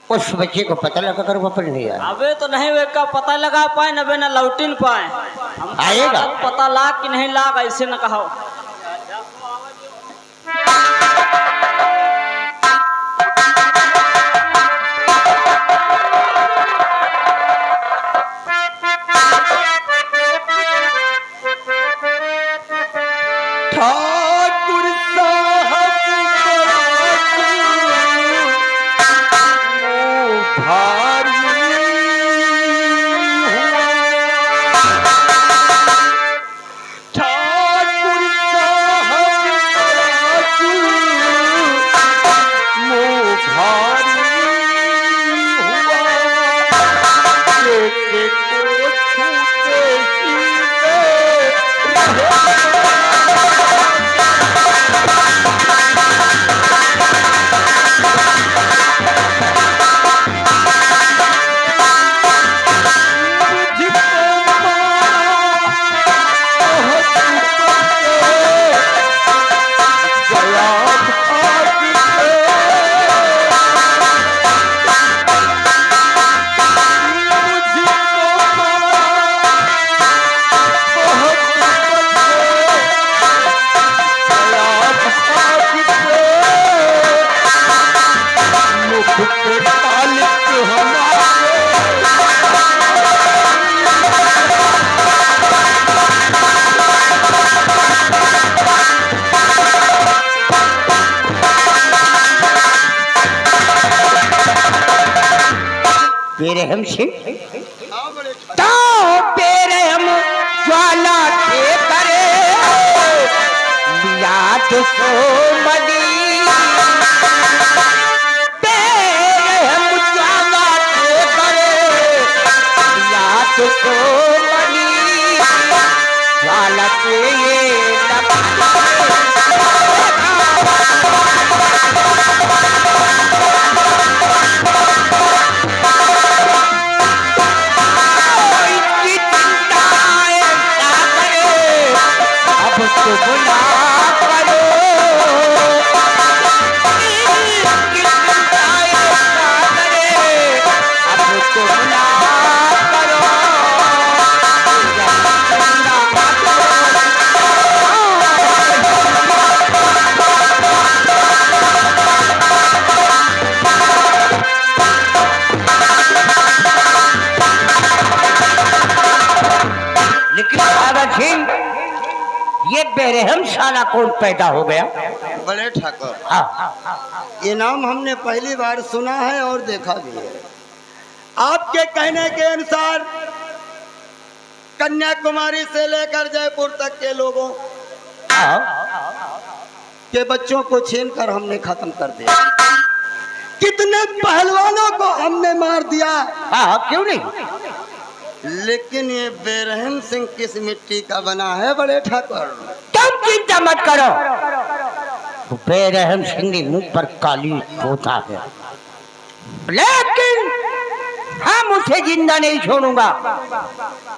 उस बच्चे को पता लगा कर वापस नहीं आया। अबे तो नहीं वे का पता लगा पाए न बे न लौटिन पाए। हम आएगा पता लाग कि नहीं लाग ऐसे न कहो। बेरहम सिंह तो बेरहम ज्वाला के करे लिया तो सो मदी बेरहम ज्वाला के करे लिया तो सो मदी ज्वाला के ये तो बुला करो अब तो बुला करो लेकिन बाबा सिंह ये बेरहम साला कौन पैदा हो गया? बड़े ठाकुर हाँ ये नाम हमने पहली बार सुना है और देखा भी है। आपके कहने के अनुसार कन्याकुमारी से लेकर जयपुर तक के लोगों के बच्चों को छीनकर हमने खत्म कर दिया। कितने पहलवानों को हमने मार दिया। हाँ क्यों नहीं? लेकिन ये बेरहम सिंह किस मिट्टी का बना है बड़े ठाकुर? तुम चिंता मत करो, बेरहम सिंह के मुंह पर काली पोता है, लेकिन हम उसे जिंदा नहीं छोड़ूंगा।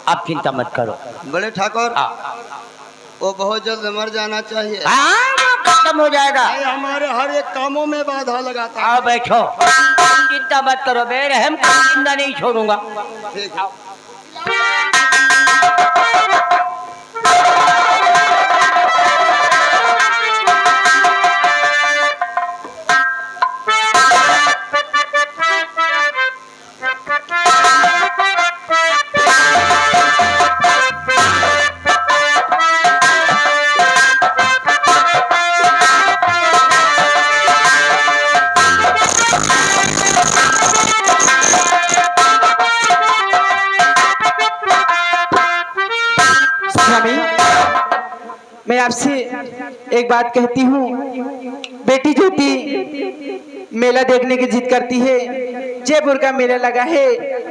आप चिंता मत करो बड़े ठाकुर। वो बहुत जल्द मर जाना चाहिए। खत्म हो जाएगा। हमारे हर एक कामों में बाधा लगाता है। आओ बैठो, चिंता मत करो, बेरहम को जिंदा नहीं छोड़ूंगा। ठीक है। मैं आपसे एक बात कहती हूँ, बेटी ज्योति मेला देखने की जिद करती है। जयपुर का मेला लगा है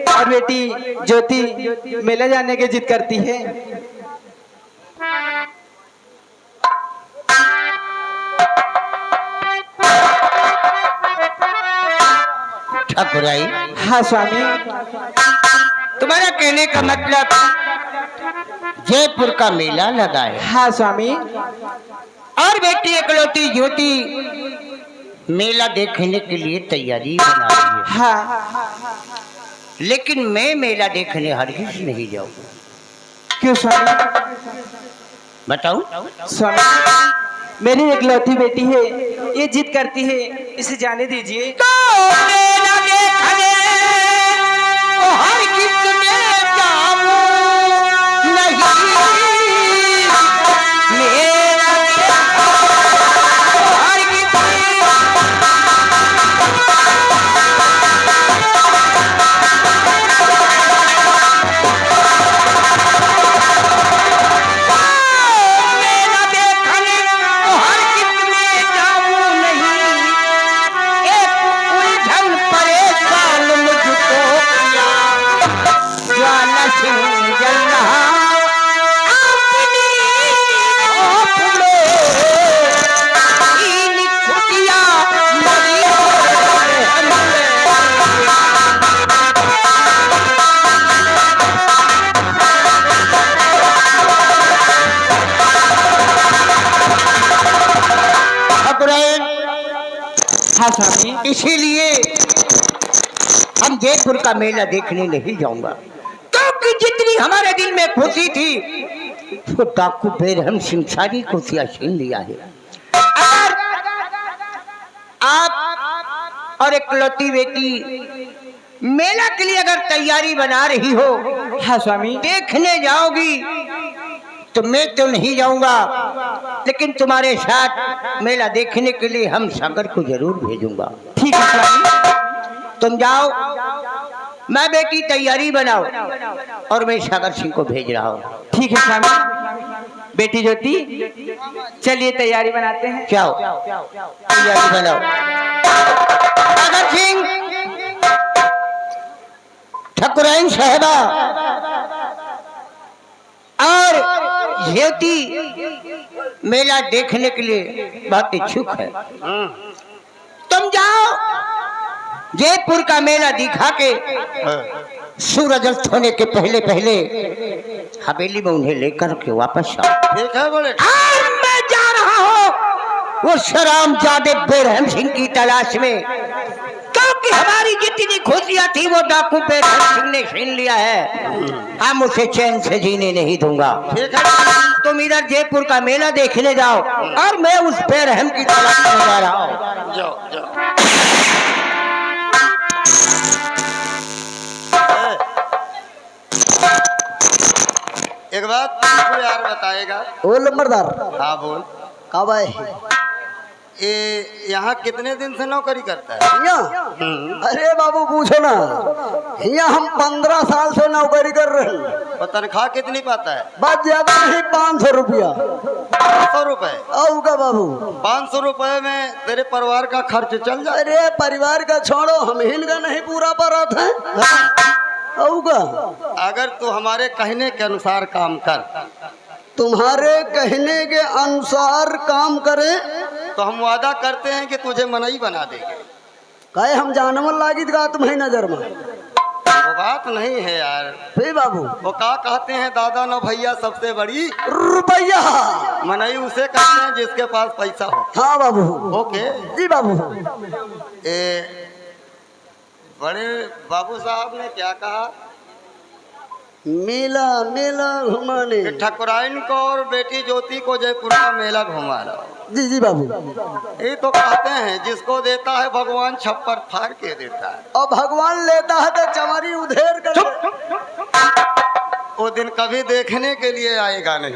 और बेटी ज्योति मेला जाने की जिद करती है। ठाकुराई। हाँ स्वामी। तुम्हारा कहने का मतलब जयपुर का मेला लगा है? हाँ स्वामी। और बेटी इकलौती ज्योति मेला देखने के लिए तैयारी बना रही है। हाँ। लेकिन मैं मेला देखने हरगिज नहीं जाऊंगा। क्यों स्वामी? बताऊं? स्वामी, मेरी इकलौती बेटी है, ये जिद करती है, इसे जाने दीजिए। तो मेला देखने हरगिज मैं जाऊं नहीं। मेला हरगिज मेला देखने हरगिज मैं जाऊं नहीं। एक उलझन परेशान मुझको किया, ज्वाला सिंह जल रहा अपनी खोप में। इन खुदिया मरी हमने। ठाकुरैन, हाँ स्वामी। इसीलिए हम जयपुर का मेला देखने नहीं जाऊंगा, क्योंकि जितनी हमारे दिल में खुशी थी वो डाकू बेरहम सिंह सारी खुशियां छीन लिया है। अगर आप और इकलौती बेटी मेला के लिए अगर तैयारी बना रही हो, हाँ स्वामी। देखने जाओगी तो मैं तो नहीं जाऊंगा, लेकिन तुम्हारे साथ मेला देखने के लिए हम सागर को जरूर भेजूंगा। ठीक है स्वामी। तुम जाओ, मैं बेटी तैयारी बनाओ और मैं सागर सिंह को भेज रहा हूँ। ठीक है स्वामी। बेटी ज्योति, चलिए तैयारी बनाते हैं। जाओ तैयारी बनाओ। सागर सिंह, ठाकुरैन साहबा और ज्योति मेला देखने के लिए बहुत इच्छुक है। तुम जाओ, जयपुर का मेला दिखा के सूरज अस्त होने के पहले पहले हवेली में उन्हें लेकर के वापस आओ। ठीक है बोले। और मैं जा रहा हूँ वो शरामजादे बेरहम सिंह की तलाश में, क्योंकि हमारी जितनी खुशियां थी वो डाकू बेरहम सिंह ने छीन लिया है। हम उसे चैन से जीने नहीं दूंगा। ठीक है। तुम इधर जयपुर का मेला देखने जाओ और मैं उस बेरहम की तलाश में जा रहा हूँ। जाओ जाओ। एक बात तुमको यार बताएगा। ओ लंबरदार, हाँ बोल। कब आए? ये यहाँ कितने दिन से नौकरी करता है? यहाँ? अरे बाबू पूछो ना, यहाँ हम 15 साल से नौकरी कर रहे हैं। और तनख्वाह कितनी पाता है? बात ज्यादा नहीं, 500 रुपया। 500 रुपए? औ का बाबू, 500 रुपए में तेरे परिवार का खर्च चल जाए? अरे परिवार का छोड़ो, हम इनका नहीं पूरा परात है। औ का अगर तू हमारे कहने के अनुसार काम कर, तुम्हारे कहने के अनुसार काम करे तो हम वादा करते हैं कि तुझे मनई बना देंगे। कहे हम जानवर लागित का तुम्हें नजर में। वो बात नहीं है यार। फिर बाबू वो का कहते हैं, दादा न भैया सबसे बड़ी रुपया। मनई उसे कहते हैं जिसके पास पैसा हो। हाँ बाबू। ओके जी बाबू। बड़े बाबू साहब ने क्या कहा? मेला मेला घुमाने। कि ठाकुराइन को और बेटी ज्योति को जयपुर का मेला घुमा रहा हो। जी जी बाबू। ये तो कहते हैं जिसको देता है भगवान छप्पर फाड़ के देता है। और भगवान लेता है तो चमारी उधेर कर। वो दिन कभी देखने के लिए आएगा नहीं।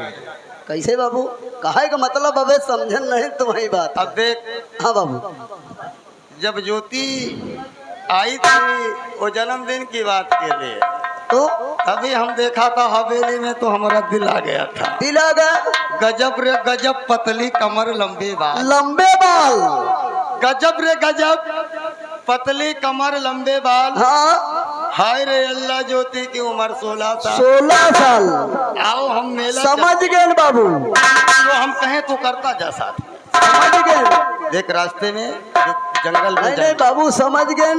कैसे बाबू? कहे का मतलब अबे समझन नहीं तुम्हारी बात। अब देख, हाँ बाबू। जब ज्योति आई थी वो जन्मदिन की बात के लिए, तो तभी हम देखा था हवेली में, तो हमारा दिल आ गया था। दिल आ गया। गजब रे गजब, पतली कमर लंबे बाल। लंबे बाल। गजब रे गजब, पतली कमर लंबे बाल। हाँ। हाय रे अल्लाह, ज्योति की उम्र 16 साल। 16 साल। आओ हम मेला समझ गए बाबू। जो हम कहें तो करता जा साथ में। समझ गए। देख रास्ते में जंगल में नहीं बाबू समझ गए।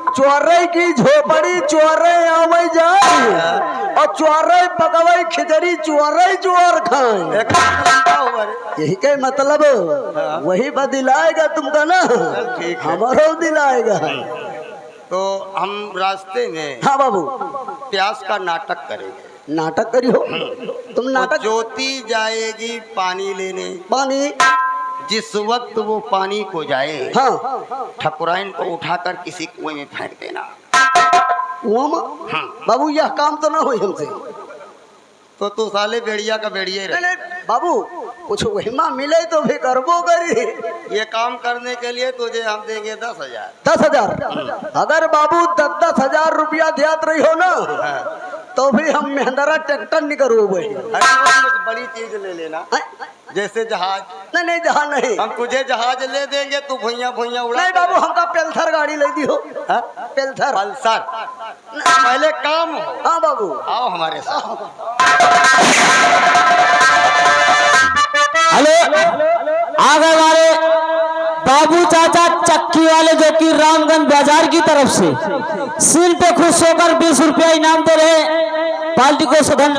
चोरे की झोपड़ी चोरे आवे जाए, और चुआरे पकवाई खिचड़ी चुआरे चुआर खाए। यही के मतलब वही बदिलाएगा तुमका ना, ठीक है। हमारो दिलाएगा। तो हम रास्ते में हाँ बाबू, प्यास का नाटक करेंगे। नाटक करी हो तुम तो नाटक। ज्योति जाएगी पानी लेने, पानी, जिस वक्त वो पानी को जाए हाँ ठकुराइन को उठाकर किसी कुएं में फेंक देना। कुआं में? हाँ। बाबू यह काम तो ना हो हमसे। तो तू साले बेड़िया का बेड़िया ही नहीं, रहे। नहीं, बाबू कुछ वहीमा मिले तो भी करबो करी। ये काम करने के लिए तुझे हम देंगे 10,000। 10,000? अगर बाबू 10,000 रुपया दियात रही हो ना तो भी हम मेहंदरा ट्रैक्टर नहीं करो भाई। अरे वो कुछ बड़ी चीज ले लेना, जैसे जहाज। नहीं नहीं जहाँ नहीं, हम तुझे जहाज ले देंगे, तू भुइया भुइया उड़ा। नहीं बाबू हमका पेल्थर गाड़ी ले दी हो। हाँ? पेल्थर। पल्सर। पहले काम हो। हाँ बाबू। आओ हमारे साथ। हेलो, आ गए हमारे बाबू चाचा चक्की वाले, जो कि रामगंज बाजार की तरफ से सिर पे खुश होकर 20 रुपया इनाम दे रहे पार्टी को सदन।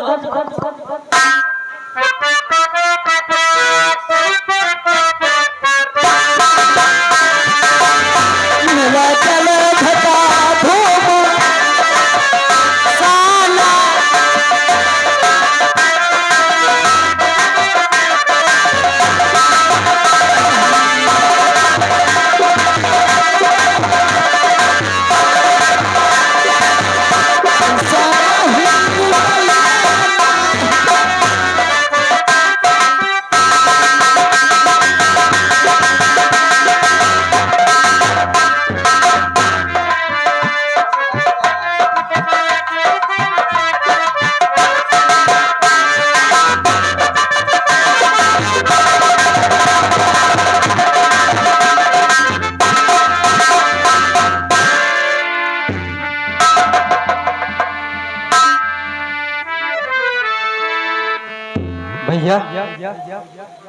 भैया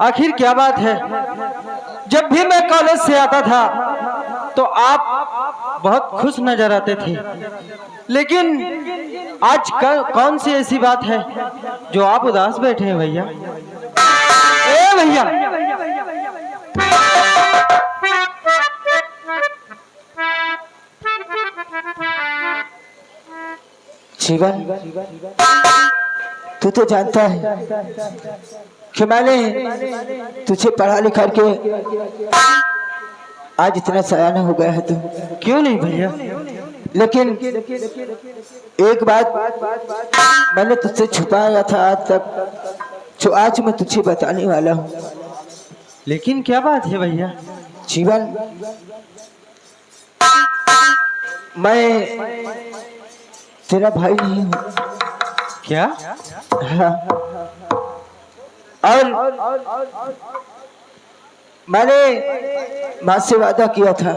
आखिर क्या बात है? जब भी मैं कॉलेज से आता था तो आप बहुत खुश नजर आते थे, लेकिन आज कौन सी ऐसी बात है जो आप उदास बैठे हैं भैया? ए भैया, जीवन तू तो जानता है कि मैंने तुझे पढ़ा लिखा के आज इतना सयाना हो गया है तू। क्यों नहीं भैया? लेकिन एक बात मैंने तुझसे छुपाया था आज तक, जो आज मैं तुझे बताने वाला हूँ। लेकिन क्या बात है भैया? जीवन, मैं तेरा भाई नहीं हूँ। क्या? हाँ। और मैंने माँ से वादा किया था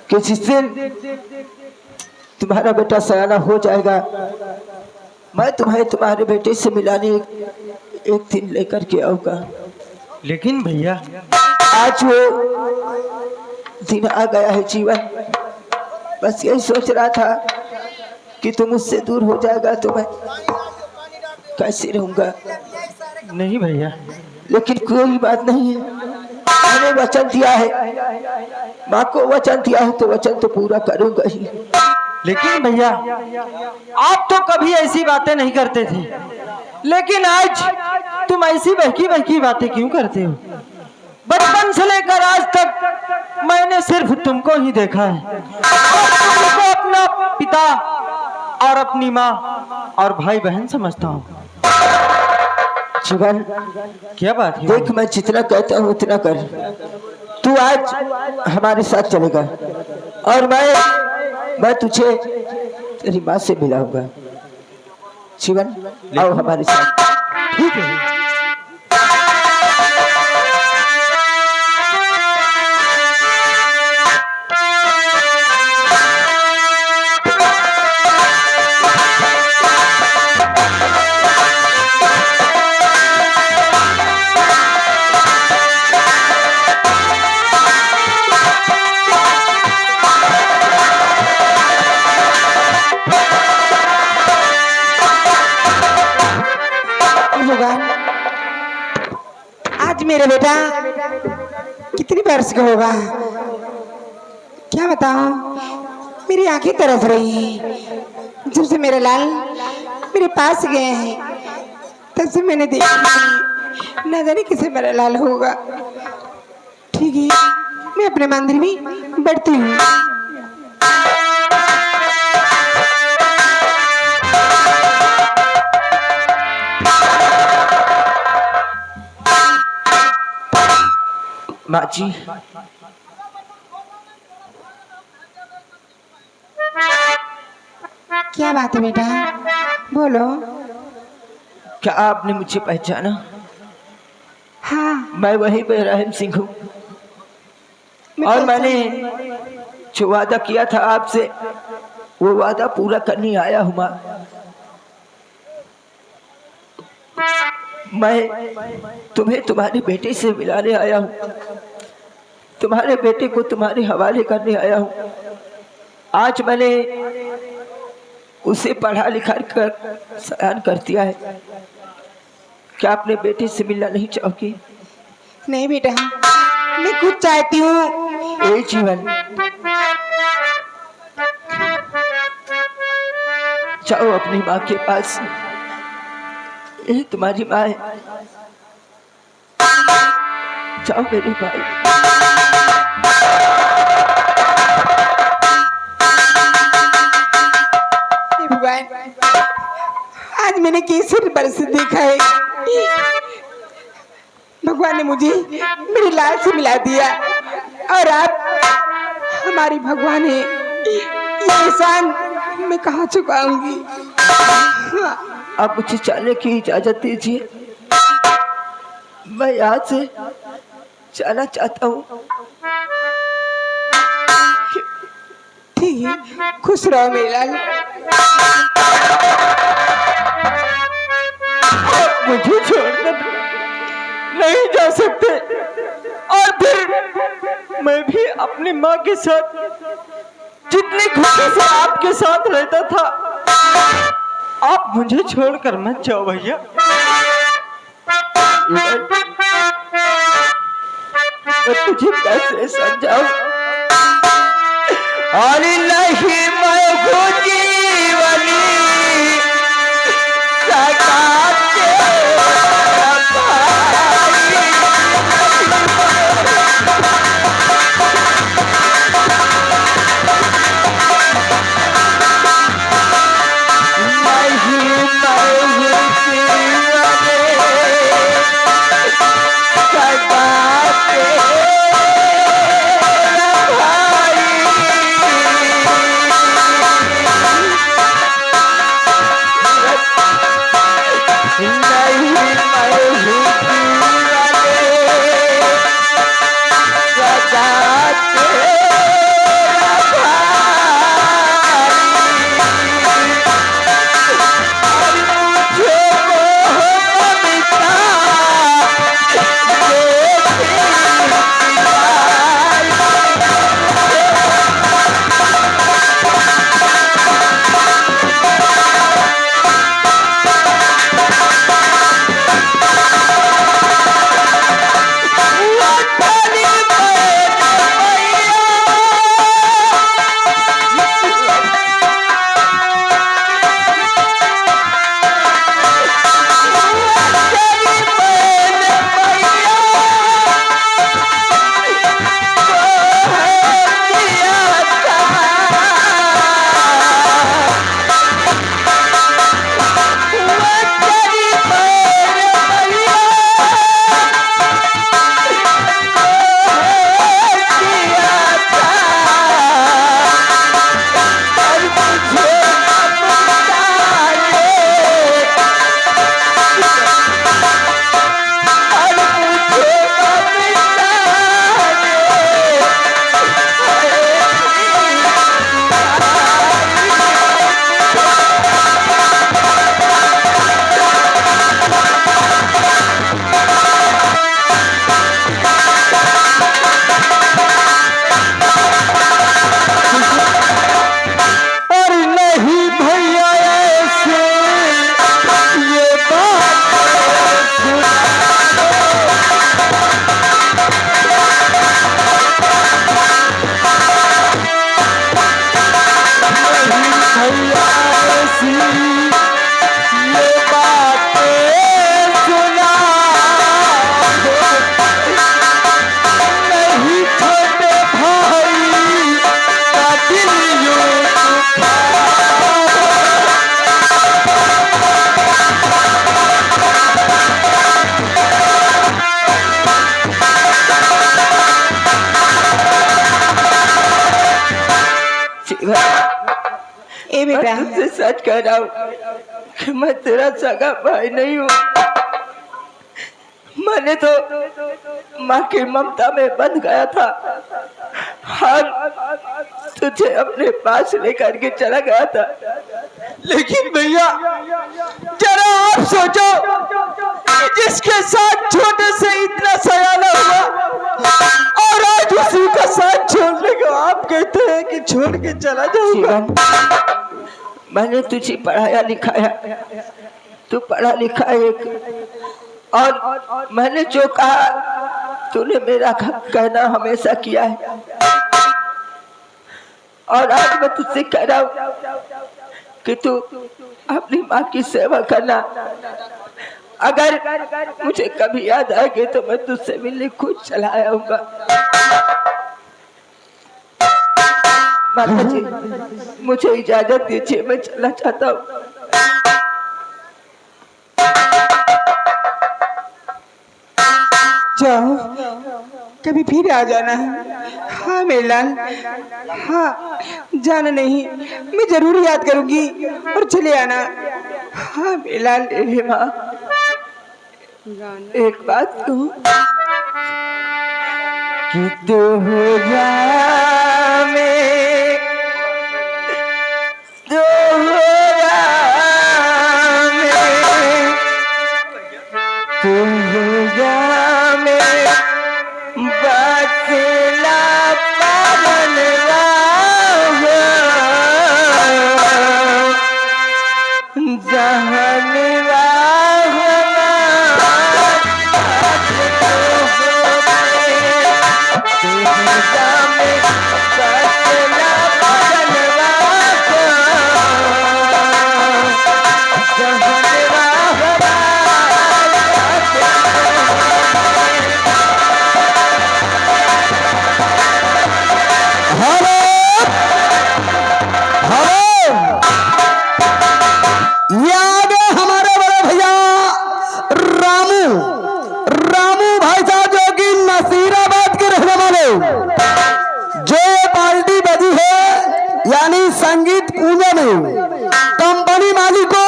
कि जिस दिन तुम्हारा बेटा सयाना हो जाएगा मैं तुम्हें तुम्हारे बेटे से मिलाने एक दिन लेकर के आऊंगा। लेकिन भैया आज वो दिन आ गया है जीवन। बस यही सोच रहा था कि तुम मुझसे दूर हो जाएगा तो मैं कैसे रहूंगा। नहीं भैया, लेकिन कोई बात नहीं है, मैंने वचन दिया है, माँ को वचन दिया है तो वचन तो पूरा करूंगा ही। लेकिन भैया आप तो कभी ऐसी बातें नहीं करते थे, लेकिन आज तुम ऐसी बहकी बहकी बातें क्यों करते हो? बचपन से लेकर आज तक मैंने सिर्फ तुमको ही देखा है, तुमको अपना पिता और अपनी माँ और भाई बहन समझता हूँ। जीवन, क्या बात है? देख मैं जितना कहता हूँ उतना कर। तू आज हमारे साथ चलेगा और मैं तुझे तेरी माँ से मिलाऊंगा। जीवन आओ हमारे साथ। ठीक है। मेरा बेटा कितनी वर्ष का होगा, क्या बताऊं, मेरी आंखें तरस रही हैं। जब से मेरा लाल मेरे पास गए हैं तब से मैंने देखा नहीं, ना जाने किसे मेरा लाल होगा। ठीक है, मैं अपने मंदिर में बैठती हूँ। माँ जी, क्या बात है बेटा, बोलो। क्या आपने मुझे पहचाना? हाँ, मैं वही बेरहम सिंह हूँ और मैंने जो वादा किया था आपसे वो वादा पूरा करने आया हूँ माँ। मैं तुम्हें तुम्हारे बेटे से मिलाने आया हूँ, तुम्हारे बेटे को तुम्हारे हवाले करने आया हूँ। आज मैंने उसे पढ़ा लिखा कर सयान कर दिया है। क्या अपने बेटे से मिलना नहीं चाहोगी? नहीं बेटा, मैं खुद चाहती हूँ। ए जीवन, जाओ अपनी माँ के पास, यही तुम्हारी माँ है। जाओ मेरे भाई। हे भगवान, आज मैंने केसर बरस देखा है। भगवान ने मुझे मेरे लाल से मिला दिया और आप हमारी भगवान है, ये एहसान मैं कहाँ चुकाऊंगी। आप मुझे जाने की इजाजत दीजिए, मैं यहाँ से जाना चाहता हूँ। ठीक है, खुश रहो मेरे लाल। मुझे छोड़कर नहीं जा सकते, और फिर मैं भी अपनी माँ के साथ जितनी खुशी से आपके साथ रहता था, आप मुझे छोड़कर मत जाओ भैया। मैं तुझे कैसे समझाऊं? और नहीं मैं जीवनी भैया ऐसी ये बातें सुना नहीं छोटे भाई का दिल यूं दुखा। शिवा, मैं तुझसे सच कह रहा हूँ कि मैं तेरा सगा भाई नहीं हूँ। मैंने तो माँ की ममता में बंध गया था और तुझे अपने पास लेकर के चला गया था। लेकिन भैया जरा आप सोचो कि जिसके साथ छोटे से इतना सयाना हुआ और आज उसी का साथ छोड़ने को आप कहते हैं कि छोड़ के चला जाऊंगा। मैंने तुझे पढ़ाया लिखाया, तू पढ़ा लिखा एक, और मैंने जो कहा तूने मेरा कहना हमेशा किया है। और आज मैं तुझसे कह रहा हूँ कि तू अपनी माँ की सेवा करना। अगर मुझे कभी याद आएगी तो मैं तुझसे मिलने खुद चला आऊंगा। माता जी, मुझे इजाजत दीजिए, मैं चलना चाहता हूँ। जाओ, कभी फिर आ जाना। हाँ मेरे लाल, हाँ जाना नहीं, मैं जरूर याद करूंगी और चले आना। हाँ मेरे लाल। माँ, एक बात कहूँ कि तू संगीत पूजा में कंपनी मालिक को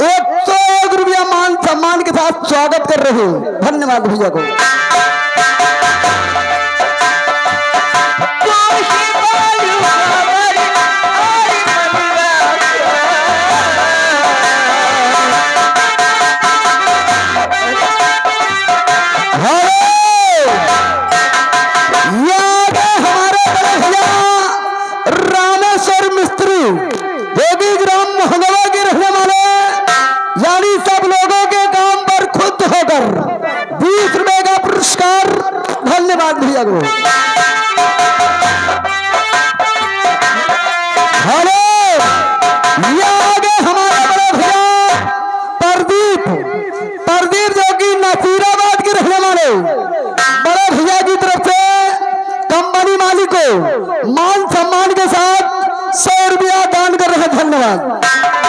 101 रुपया मान सम्मान के साथ स्वागत कर रहे हैं। धन्यवाद भैया को। धन्यवाद भैया को। हेलो, ये आगे हमारे बड़े भैया प्रदीप जो कि नसीराबाद के रहने वाले बड़े भैया की तरफ से कंपनी मालिक को मान सम्मान के साथ 100 रुपया दान कर रहे हैं। धन्यवाद।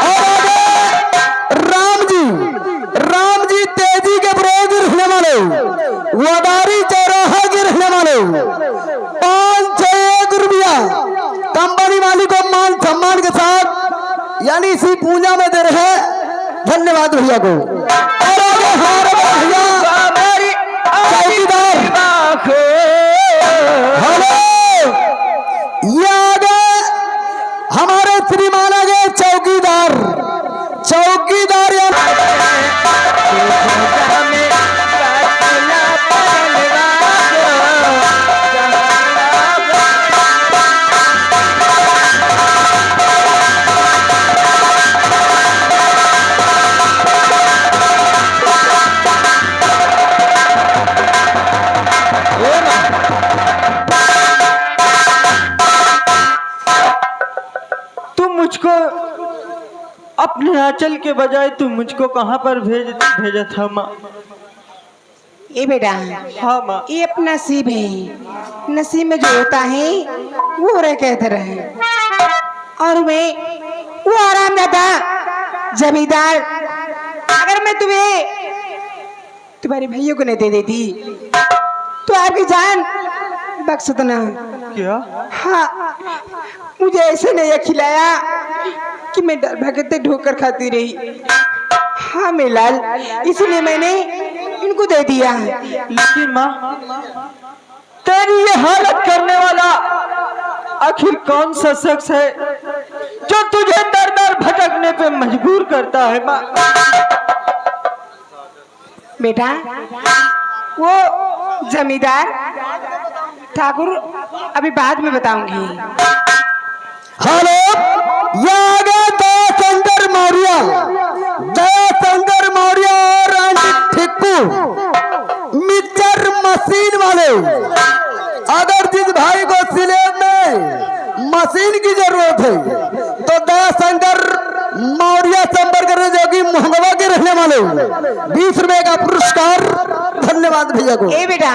और आगे राम जी तेजी के विरोध रहने वाले वडारी चौराहा के रहने वाले 501 रुपया कंपनी मालिक को मान सम्मान के साथ यानी इसी पूजा में दे रहे हैं। धन्यवाद भैया को। और आगे हमारे भैया चौकीदार, हेलो, ये आगे हमारे श्रीमान आगे चौकीदार मुझको अपने आंचल के बजाय तू मुझको कहाँ पर भेजा था माँ? ए बेटा, हाँ माँ। ये अपना नसीब है, नसीब में जो होता है वो रे कहते रहे। और वो आरामदादा जमींदार, अगर मैं तुम्हें तुम्हारे भाइयों को नहीं दे देती तो आपकी जान बख्श देना। क्या? हाँ, मुझे ऐसे नहीं खिलाया कि मैं डर भगते ढोकर खाती रही। हाँ मेलाल, इसलिए मैंने इनको दे दिया। लेकिन माँ, तेरी ये हालत करने वाला आखिर कौन सा शख्स है जो तुझे दर दर भटकने पे मजबूर करता है माँ? बेटा, वो जमींदार ठाकुर, अभी बाद में बताऊंगी। हेलो, दयाशंकर मौर्य, दयाशंकर मौर्य और आंटी ठिक्कू मिक्सर मशीन वाले, अगर जिस भाई को सिले में मशीन की जरूरत है तो दयाशंकर मौर्य संपर्क करें, जो कि मोहंगवा के रहने वाले, 20 रुपए का पुरस्कार। धन्यवाद भैया को। ए बेटा,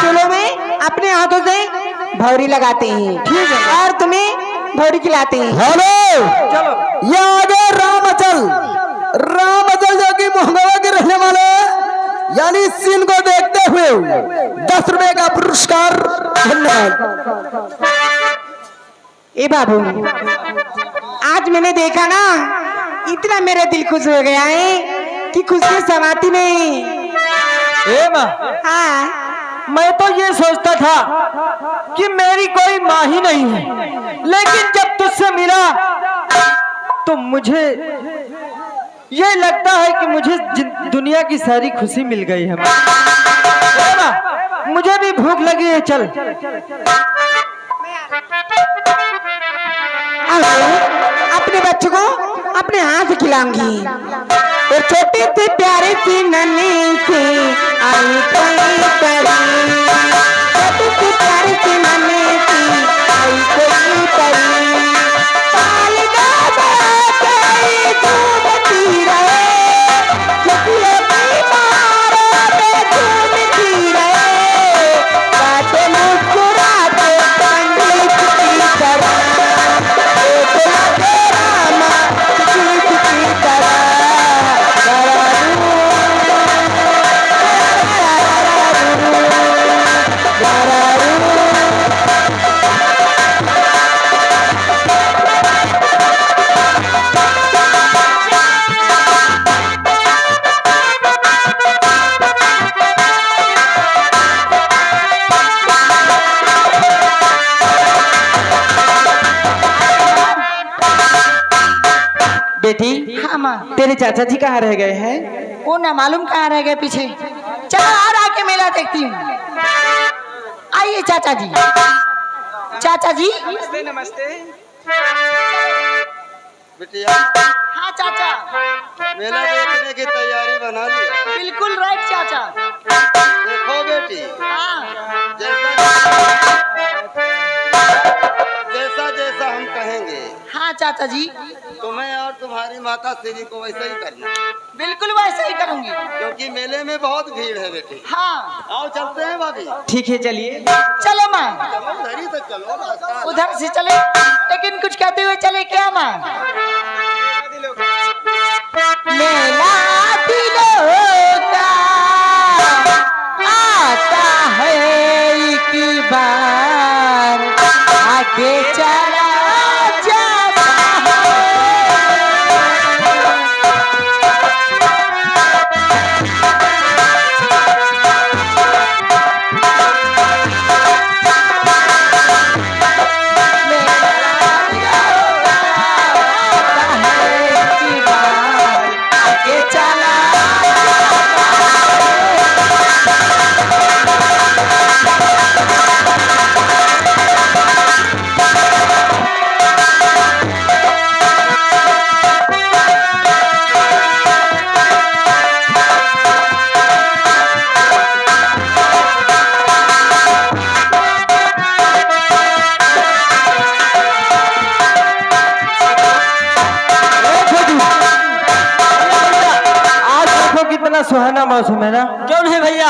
चलो में अपने हाथों से भौरी लगाते हैं, ठीक है, और तुम्हें भौरी खिलाते हैं। हेलो, चलो, ये आगे रामचल, रामचल जो कि मोहंगवा के रहने वाले, यानी सीन को देखते हुए 10 रुपए का पुरस्कार। धन्यवाद। ए बाबू, आज मैंने देखा ना, इतना मेरा दिल खुश हो गया है कि खुशी समाती नहीं। ए माँ, हाँ, मैं तो ये सोचता था कि मेरी कोई माँ ही नहीं है, लेकिन जब तुझसे मिला तो मुझे ये लगता है कि मुझे दुनिया की सारी खुशी मिल गई है माँ। ए माँ, मुझे भी भूख लगी है, चल। अपने बच्चों को अपने हाथ से खिलाऊंगी। और छोटे से प्यारे से नन्हे से आई कोई परी, छोटे से प्यारे से नन्हे से आई कोई परी, पाल घूमती रहे, खुशियों की मारों पे झूमती रहे, बातें मुस्कुराते संगीत की तरह, बेटी, हाँ माँ, तेरे चाचा जी कहाँ रह गए हैं? वो ना मालूम कहाँ रह गए पीछे। चलो और आके मेला देखती हूँ। आइए चाचा जी। चाचा जी, नमस्ते। बिटिया, हाँ चाचा, मेला देखने की तैयारी बना ली? बिल्कुल राइट चाचा। देखो बेटी, हाँ, जैसा जैसा हम कहेंगे हाँ चाचा जी, तुम्हें और तुम्हारी माता श्री को वैसा ही करना, बिल्कुल वैसे ही करूंगी। क्योंकि मेले में बहुत भीड़ है बेटी। हाँ, आओ चलते हैं भाभी। ठीक है, चलिए। चलो माँ, चलो उधर ही तो चलो, रास्ता है। उधर से चले, लेकिन कुछ कहते हुए चले क्या माँ? मेला दिलों का आता है एक बार, आगे चला जाता है। मेला दिलों का सुहाना मौसम है ना। क्यों नहीं भैया,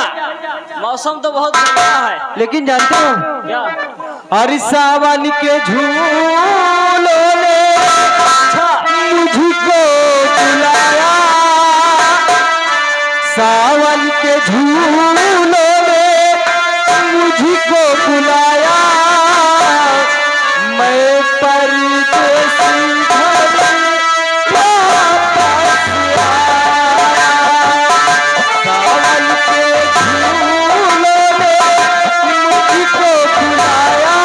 मौसम तो बहुत बढ़िया है। लेकिन जानते हो क्या? अरे सावन के झूलों ने मुझको बुलाया, सावन के झूलों ने मुझको बुलाया, मैं परदेसी घर वापस आया। सावन के झूलों ने मुझको बुलाया,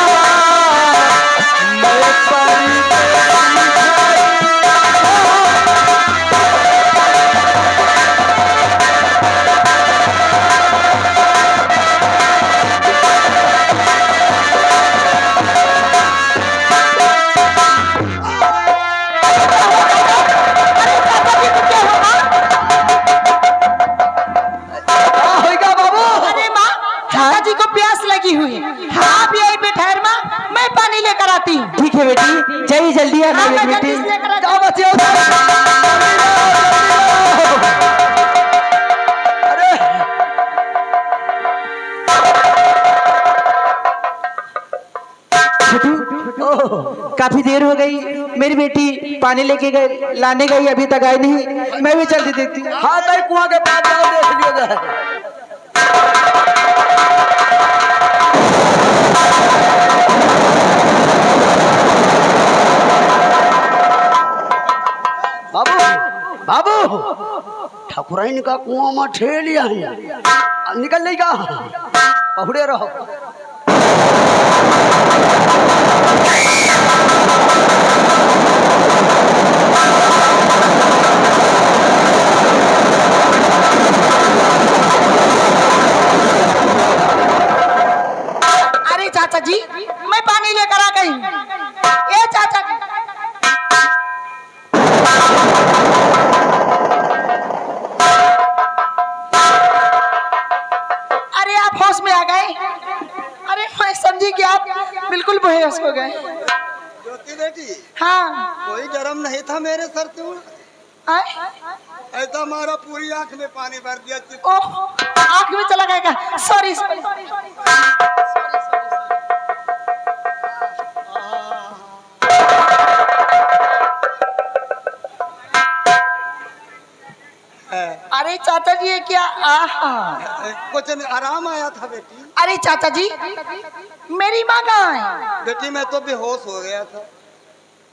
मैं परदेसी अरे माँ, चाचा जी को प्यास लगी हुई है। आप यहीं पे ठहर माँ, मैं पानी लेकर आती हूँ। ठीक है बेटी, चाहिए जल्दी आना हाँ, मैं बेटी। जल्दी से लेकर आती जाओ हूँ। बच्चे, छोटू, काफी देर हो गई, मेरी बेटी पानी लेके गई, लाने गई, अभी तक आई नहीं। मैं भी जल्दी देखती हूँ। हाँ ताई कुआं के पास जाओ, देख लियो जाए। बाबू बाबू ठाकुराइन का कुआं में ठेलिया है, निकल लेगा, पहुड़े रहो। अरे चाचा जी, मैं पानी लेकर आ गई। ए चाचा जी, अरे आप होश में आ गए। अरे मैं समझी कि आप बिल्कुल बेहोश हो गए। ज्योति बेटी, हाँ। कोई गरम नहीं था मेरे सर से, आए? ऐसा मारा पूरी आंख में पानी भर दिया। ओह, आँख में चला गएगा। सॉरी। अरे चाचा जी, ये क्या? आहा। कुछ आराम आया था बेटी। अरे चाचा जी, मेरी माँ कहाँ है? बेटी मैं तो बेहोश हो गया था।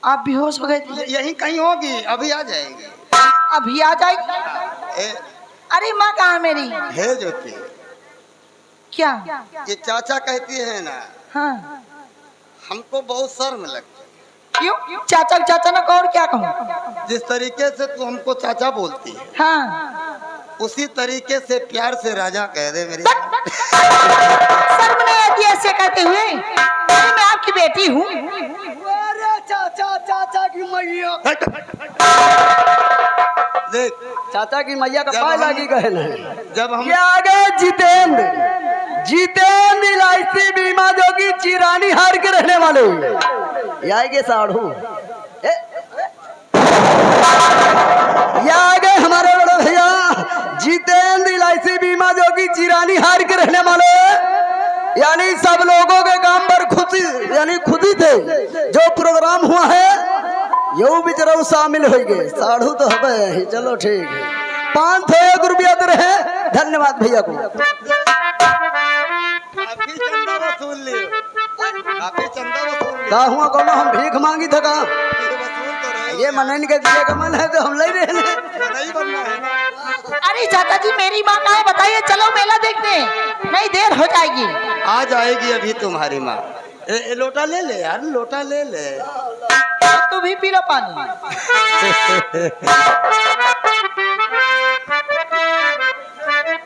आप बेहोश हो गए थे? यहीं कहीं होगी, अभी आ जाएगी। अभी आ जाएगी? ए, अरे माँ कहाँ है मेरी? है ज्योति, क्या? ये चाचा कहती है ना, हाँ। हमको बहुत शर्म लगती है। क्यों? चाचा चाचा ना कहो और क्या कहूँ? जिस तरीके से तू हमको चाचा बोलती है, हाँ। उसी तरीके से प्यार से राजा कह दे मेरी। शर्म नहीं आती ऐसे कहते हुए? अरे मैं आपकी बेटी हूँ। अरे चाचा, चाचा की मैया, देख, चाचा की मैया का जब पाय हम- लागी गए ना। जब हम ये आ गए जितेंद्र, जितेंद्र इलायची बीमा जोगी चिरानी हार के रहने वाले। ये आएंगे साढ़ू, ये आ गए हमारे बड़े भैया जितेंद्र इलायची बीमा जोगी चिरानी हार के रहने वाले। यानी सब लोगों के काम पर खुशी, यानी खुदी थे। जो प्रोग्राम हुआ है यो भी जरूर शामिल हो गए। साढ़ू तो हमें, चलो ठीक है। 500 रुपया दे रहे, धन्यवाद भैया को। काफी चंदा वसूल लियो, काफी चंदा वसूल लियो। का हुआ कौन, हम भीख मांगी था का? वसूल तो रहे, ये मनन के दिए का मन है तो हम ले रहे हैं। नहीं बनना है ना। अरे चाचा जी, मेरी माँ कहाँ है बताइए, चलो मेला देखने, नहीं देर हो जाएगी। आ जाएगी अभी तुम्हारी माँ। लोटा ले ले यार, लोटा ले ले। तू भी पी लो पानी।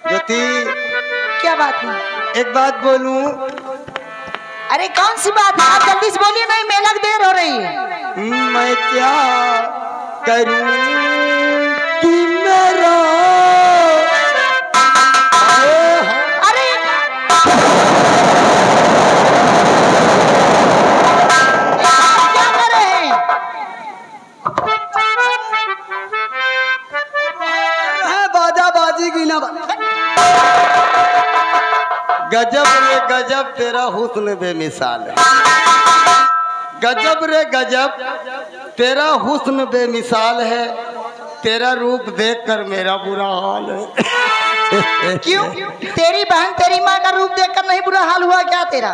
ज्योति, क्या बात है? एक बात बोलूं? अरे कौन सी बात है, आप जल्दी से बोलिए, नहीं मेला की देर हो रही है। मैं क्या करूं कि मेरा अरे आप क्या कर रहे हैं? बाजा बाजी की गजब रे गजब तेरा हुस्न बेमिसाल है। गजब रे गजब तेरा हुस्न बेमिसाल है। तेरा रूप देखकर मेरा बुरा हाल है। क्यों? तेरी बहन तेरी माँ का रूप देखकर नहीं बुरा हाल हुआ क्या तेरा?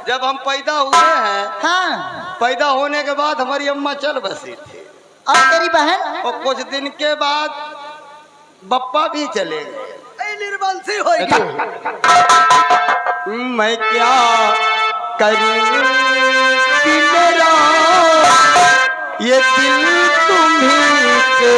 जब हम पैदा हुए हैं, हाँ, पैदा होने के बाद हमारी अम्मा चल बसी थी और तेरी बहन? और कुछ दिन के बाद बप्पा भी चले गए। निर्बंसी हो मैं क्या करूं कि मेरा ये दिल तुम्हीं के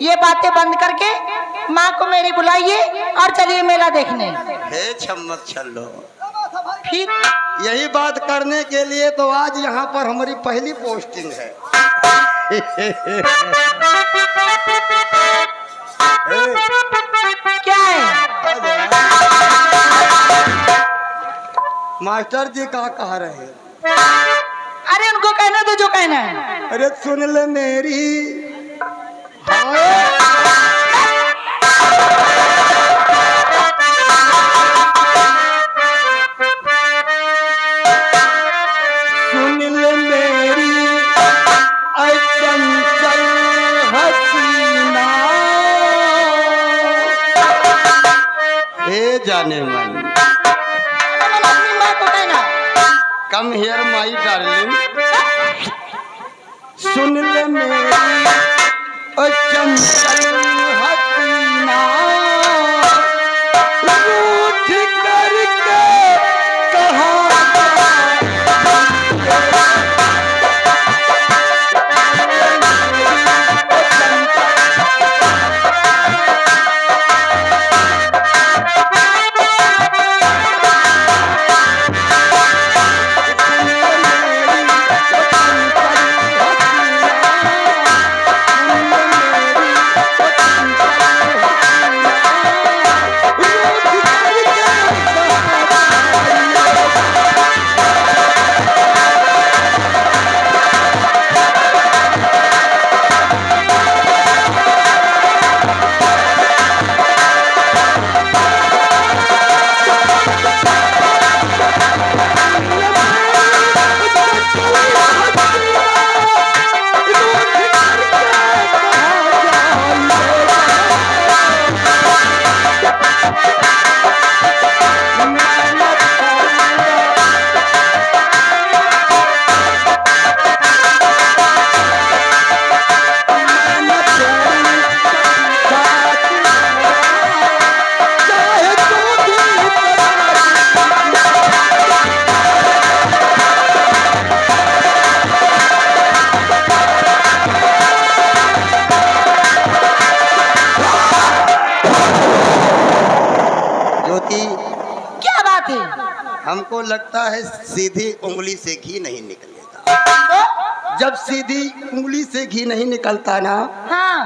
ये बातें बंद करके माँ को मेरी बुलाइए और चलिए मेला देखने। हे छम्मक छल्लो, फिर यही बात करने के लिए तो आज यहाँ पर हमारी पहली पोस्टिंग है। क्या है? मास्टर जी क्या कह रहे हैं? अरे उनको कहना दो जो कहना है। अरे सुन ले मेरी सुन ले मेरी चंचल हसीना, हे जाने मन। अपनी माँ को कहना कम हियर माई डार्लिंग, सुन ले मेरी चंचल हसीना, रूठ करके कहा हमको लगता है सीधी उंगली से घी नहीं निकलेगा। जब सीधी उंगली से घी नहीं निकलता ना, हाँ,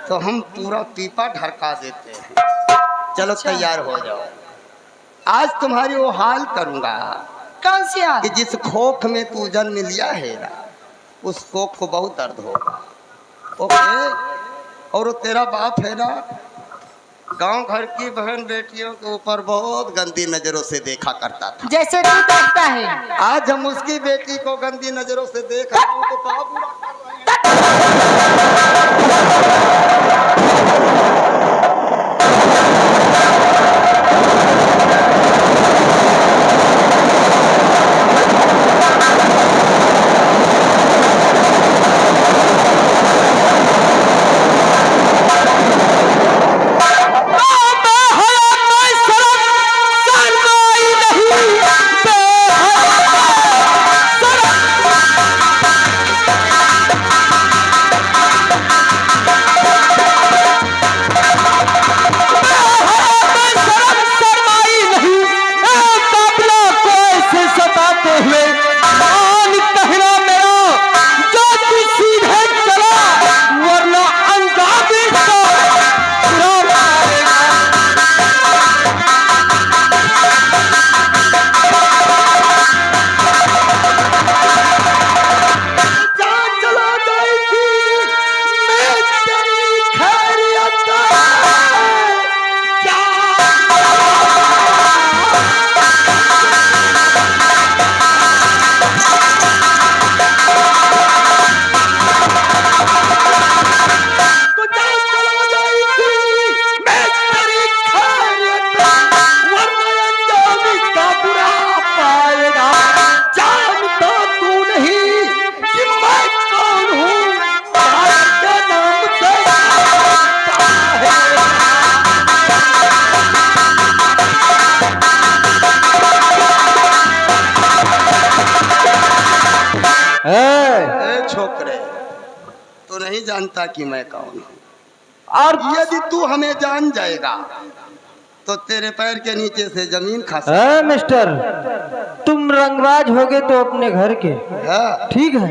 तो हम पूरा पीपा ढरका देते हैं। चलो तैयार हो जाओ, आज तुम्हारी वो हाल करूंगा। कौन सी हाल? कि जिस खोख में तू जन्म लिया है ना, उस खोख को बहुत दर्द होगा। ओके? और वो तेरा बाप है ना, गांव घर की बहन बेटियों के ऊपर बहुत गंदी नजरों से देखा करता था, जैसे तू देखता है। आज हम उसकी बेटी को गंदी नजरों से देख रहे हैं तो क्या बुरा कर रहे हैं? हुए मान कहना मेरा जो तू सीधे चला वरना अंजाम इसका बुरा मारेगा। जान चला जाएगी मैं तेरी खैरियत छोकरे तो नहीं जानता कि मैं कौन हूँ और यदि तू हमें जान जाएगा तो तेरे पैर के नीचे से जमीन खा है मिस्टर, तुम रंगबाज होगे तो अपने घर के हाँ, ठीक है,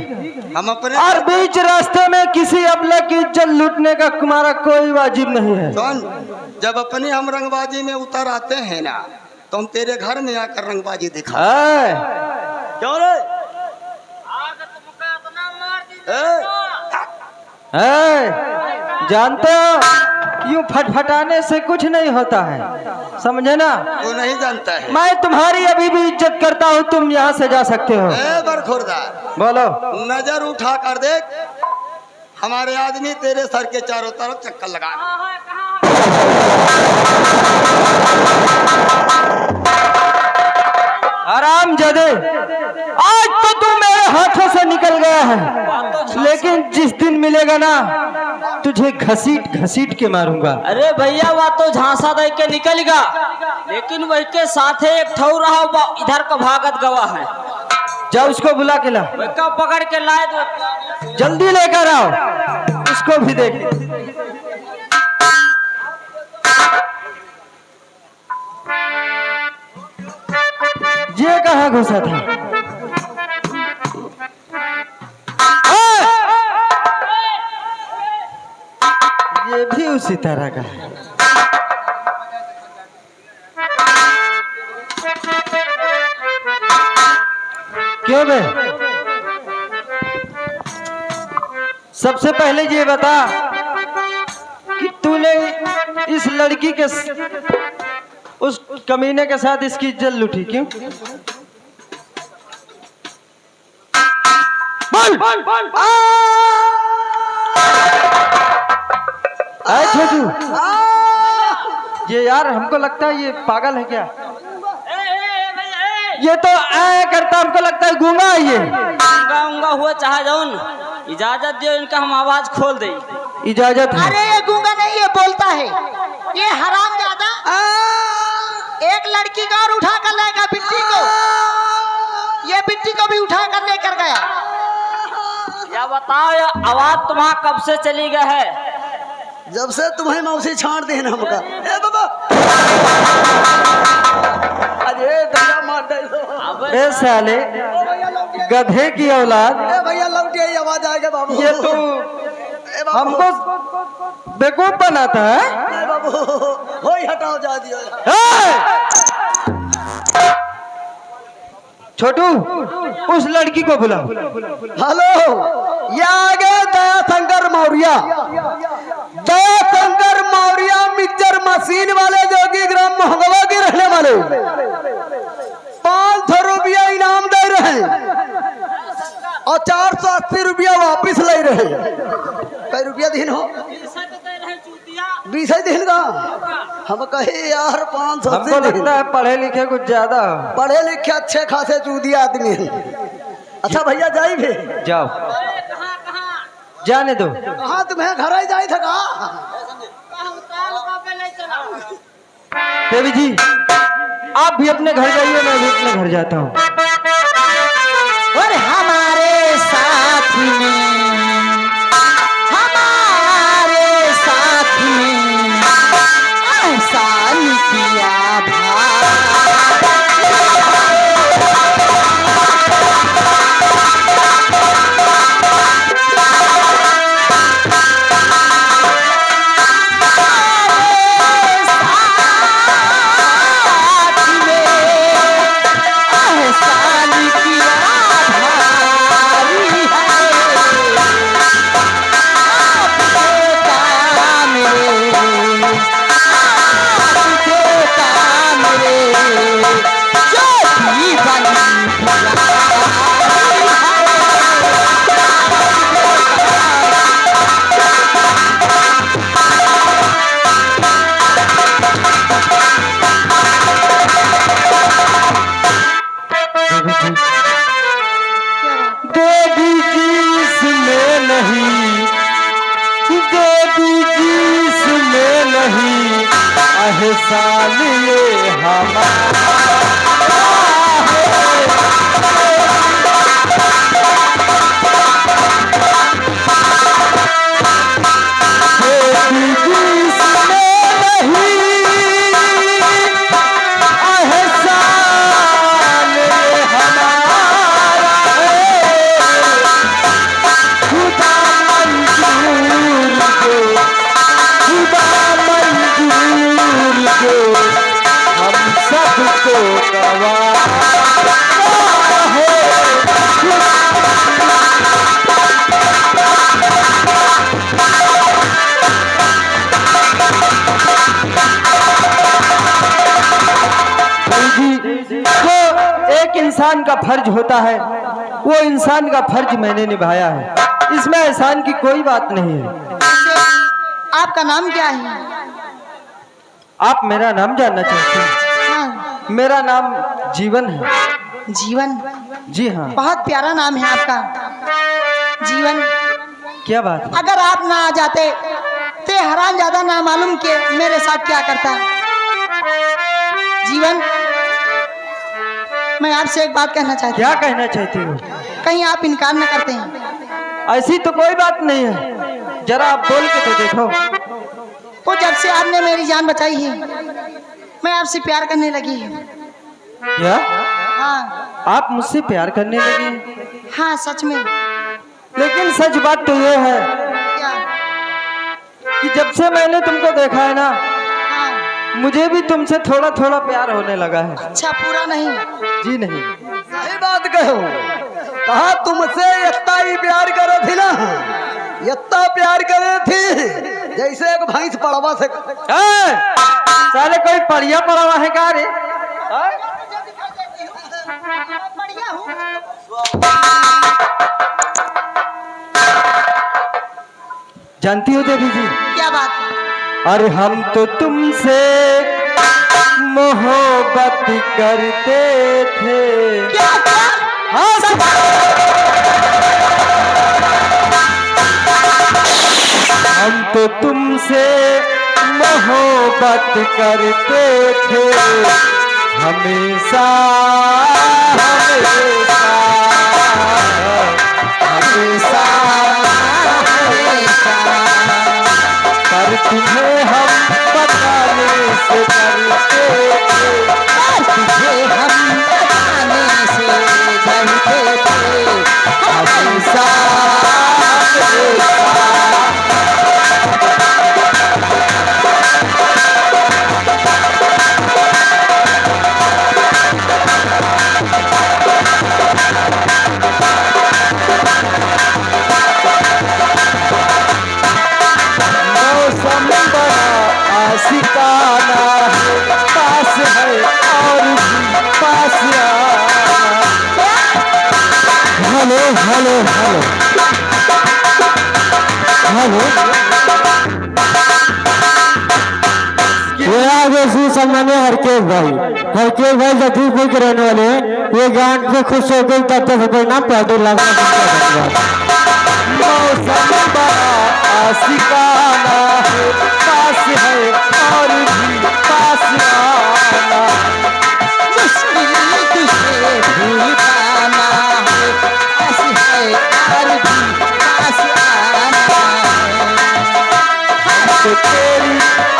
हम अपने और बीच रास्ते में किसी अबला की इज्जत लूटने का तुम्हारा कोई वाजिब नहीं है। सुन, जब अपनी हम रंगबाजी में उतर आते हैं ना तो हम तेरे घर में आकर रंगबाजी दिखा। क्यों रे? जानते हो यूं फटफटाने से कुछ नहीं होता है, समझे ना? तू नहीं जानता है। मैं तुम्हारी अभी भी इज्जत करता हूँ, तुम यहाँ से जा सकते हो। बरखुरदार बोलो। नजर उठा कर देख, हमारे आदमी तेरे सर के चारों तरफ चक्कर लगा। आराम जदे, आज तो तू मेरे हाथों से निकल गया है, लेकिन जिस दिन मिलेगा ना तुझे घसीट घसीट के मारूंगा। अरे भैया वह तो झांसा दे के निकलेगा, लेकिन वही के साथ एक ठौ रहा इधर का भागत गवा है। जा उसको बुला के ला। का पकड़ के लाए तो जल्दी लेकर आओ, उसको भी देख। ये कहाँ घुसा था? ये भी उसी तरह का है। क्यों बे? सबसे पहले ये बता कि तूने इस लड़की के उस कमीने के साथ इसकी इज्जत लूटी क्यों? बोल। आए छोटू, ये यार हमको लगता है ये पागल है क्या? ये तो ऐ करता, हमको लगता है गूंगा है ये। गूंगा हुआ चाहे जाऊन, इजाजत दो इनका, हम आवाज खोल दे। इजाजत है। अरे ये गूंगा नहीं, ये बोलता है। ये हरामजादा एक लड़की का और उठा कर लाएगा बिट्टी को, ये बिट्टी को भी उठा कर लेकर गया। या बताओ, ये आवाज तुम्हारा कब से चली गया है? जब से तुम्हें मौसी छाड़ देना हमका। ए बाबा, अरे भैया मार दे। ए साले गधे की औलाद, ए भैया लौटिए, आवाज आएगा बाबू। ये तू हमको बेवकूफ बनाता है? ए बाबू, होई हटाओ, जा दियो। छोटू, उस लड़की को बुला। हेलो, ये आगे दयाशंकर मौर्य, दयाशंकर मौर्य मिक्सचर मशीन वाले जो कि ग्राम मोहगवा के रहने वाले, 500 रुपया इनाम दे रहे और 480 रुपया वापिस ले रहे। कई रुपया दिन हो? 20 दिन का। हम कहे यार 500। हमको लगता है पढ़े लिखे कुछ ज्यादा। पढ़े लिखे अच्छे खासे चूदी आदमी है। अच्छा भैया जाई भी जाओ, जाने दो। कहाँ तुम्हें घर ही जाई था का? देवी जी, आप भी अपने घर जाइए, मैं भी अपने घर जाता हूँ। और हमारे साथ में, हमारे साथ में एहसान किया भाई। देवी जी इसमें नहीं, देवी जी इसमें नहीं, एहसान ये हमारा है। देवी जी इसमें नहीं, एहसान ये हमारा है। खुदा मंजूर को, खुदा मंजूर को, हम सबको गवाह है। जो एक इंसान का फर्ज होता है वो इंसान का फर्ज मैंने निभाया है, इसमें एहसान की कोई बात नहीं है। आपका नाम क्या है? आप मेरा नाम जानना चाहते हैं? हाँ, मेरा नाम जीवन है। जीवन। जी हाँ। बहुत प्यारा नाम है आपका, जीवन। क्या बात है? अगर आप ना आ जाते तो हराम ज्यादा ना मालूम के मेरे साथ क्या करता। जीवन, मैं आपसे एक बात कहना चाहती हूँ। क्या कहना चाहती हो? कहीं आप इनकार न करते हैं? ऐसी तो कोई बात नहीं है, जरा आप बोल के तो देखो। वो जब से आपने मेरी जान बचाई है मैं आपसे प्यार करने लगी हूँ। क्या हाँ आप मुझसे प्यार करने लगी? हाँ, सच में। लेकिन सच बात तो ये है क्या? कि जब से मैंने तुमको देखा है ना, हाँ। मुझे भी तुमसे थोड़ा थोड़ा प्यार होने लगा है। अच्छा, पूरा नहीं? जी नहीं। सही बात कहो, कहा तुमसे इतना ही प्यार करे थी ना, इतना प्यार करे थी जैसे एक भैंस पड़वा से। साले कोई पड़िया पड़ा हुआ है क्या रे? जानती हो देवी जी, क्या बात? अरे हम तो तुमसे मोहब्बत करते थे। क्या क्या? हाँ हम तो तुमसे मोहब्बत करते थे, हमेशा हमेशा हमेशा हमेशा, पर तुम्हें हम बताने से डरते थे, तुझे हम बताने से डरते थे, हमेशा हमेशा। मौसम बड़ा आशिकाना है, पास है और भी पास आना। हेलो हेलो हेलो हेलो, ये आगे सुसम्मान्य हरकेश भाई जगदीशपुर के रहने वाले हैं। ये ज्ञान से खुश हो गई तब तक नाम पैदल लगा। मौसम बड़ा आशिकाना है, पास है और भी पास आना। मुश्किल तुझे भूल पाना है, पास है और भी पास आना। हम तो तेरी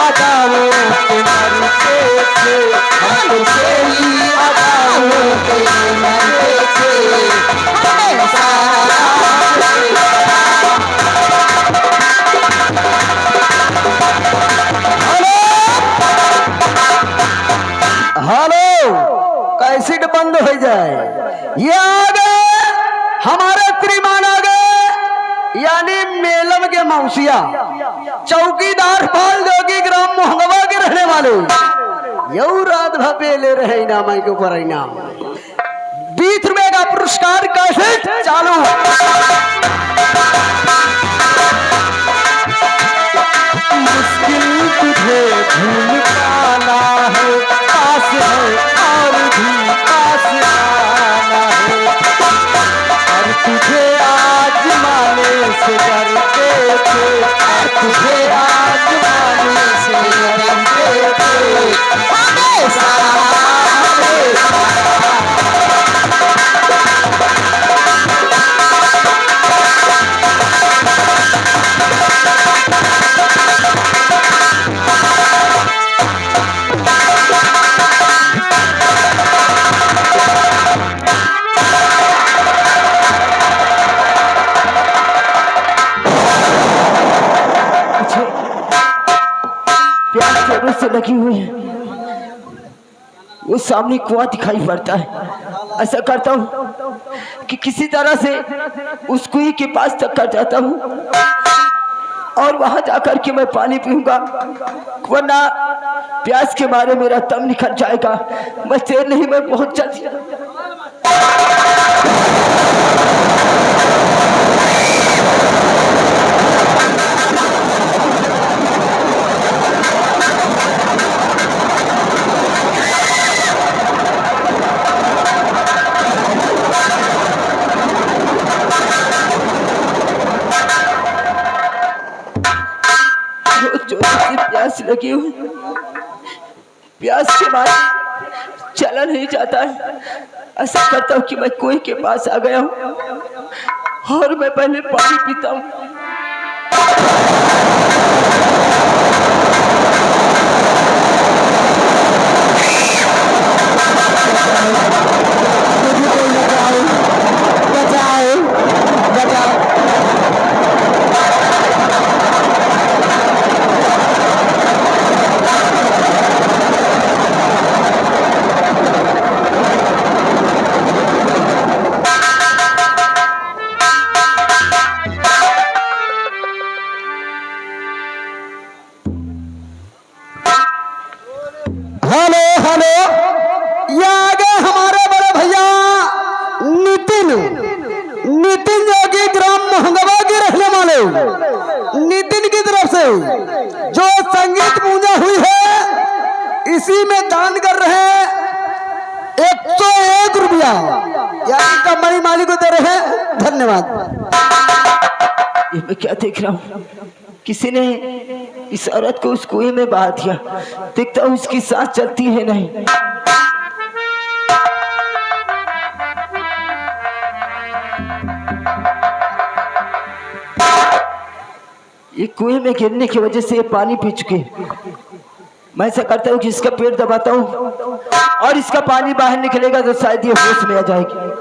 अदाओं पे मरते थे, हम तो तेरी अदाओं पे मरते थे, हमेशा हेलो। कैसेट बंद हो जाए, ये आ गए हमारे त्रिमान आ गए, यानी मेलम के मौसिया चौकीदार पाल जोगी ग्राम मोहंगवा के रहने वाले। यू रात भपे ले रहे इनाम के ऊपर इनाम 20 रुपए का पुरस्कार। कैसेट चालू। मुश्किल तुझे भूल पाना है, पास है और भी पास आना है, और तुझे से डरते थे, तुझे आसमान से डरते थे, हमेशा प्यास जरूर से लगी हुई है। वो सामने कुआं दिखाई पड़ता है। ऐसा करता हूँ कि किसी तरह से उस कुएं के पास तक कर जाता हूँ और वहां जाकर के मैं पानी पीऊंगा, वरना प्यास के मारे मेरा दम निकल जाएगा। मैं देर नहीं, मैं बहुत जल्दी। प्यास लगी हुई, प्यास के बाद चला नहीं जाता है। ऐसा करता हूँ कि मैं कुएं के पास आ गया हूँ और मैं पहले पानी पीता हूँ। नितिन की तरफ से जो संगीत पूजा हुई है, इसी में दान कर रहे हैं 101 रुपया, यानी कंपनी मालिक को दे रहे हैं। धन्यवाद। ये मैं क्या देख रहा हूँ? किसी ने इस औरत को उस कुएं में बहा दिया। देखता हूँ इसकी सांस चलती है नहीं। ये कुएं में गिरने की वजह से ये पानी पी चुके। मैं ऐसा करता हूँ कि इसका पेट दबाता हूँ और इसका पानी बाहर निकलेगा तो शायद ये होश में आ जाएगी।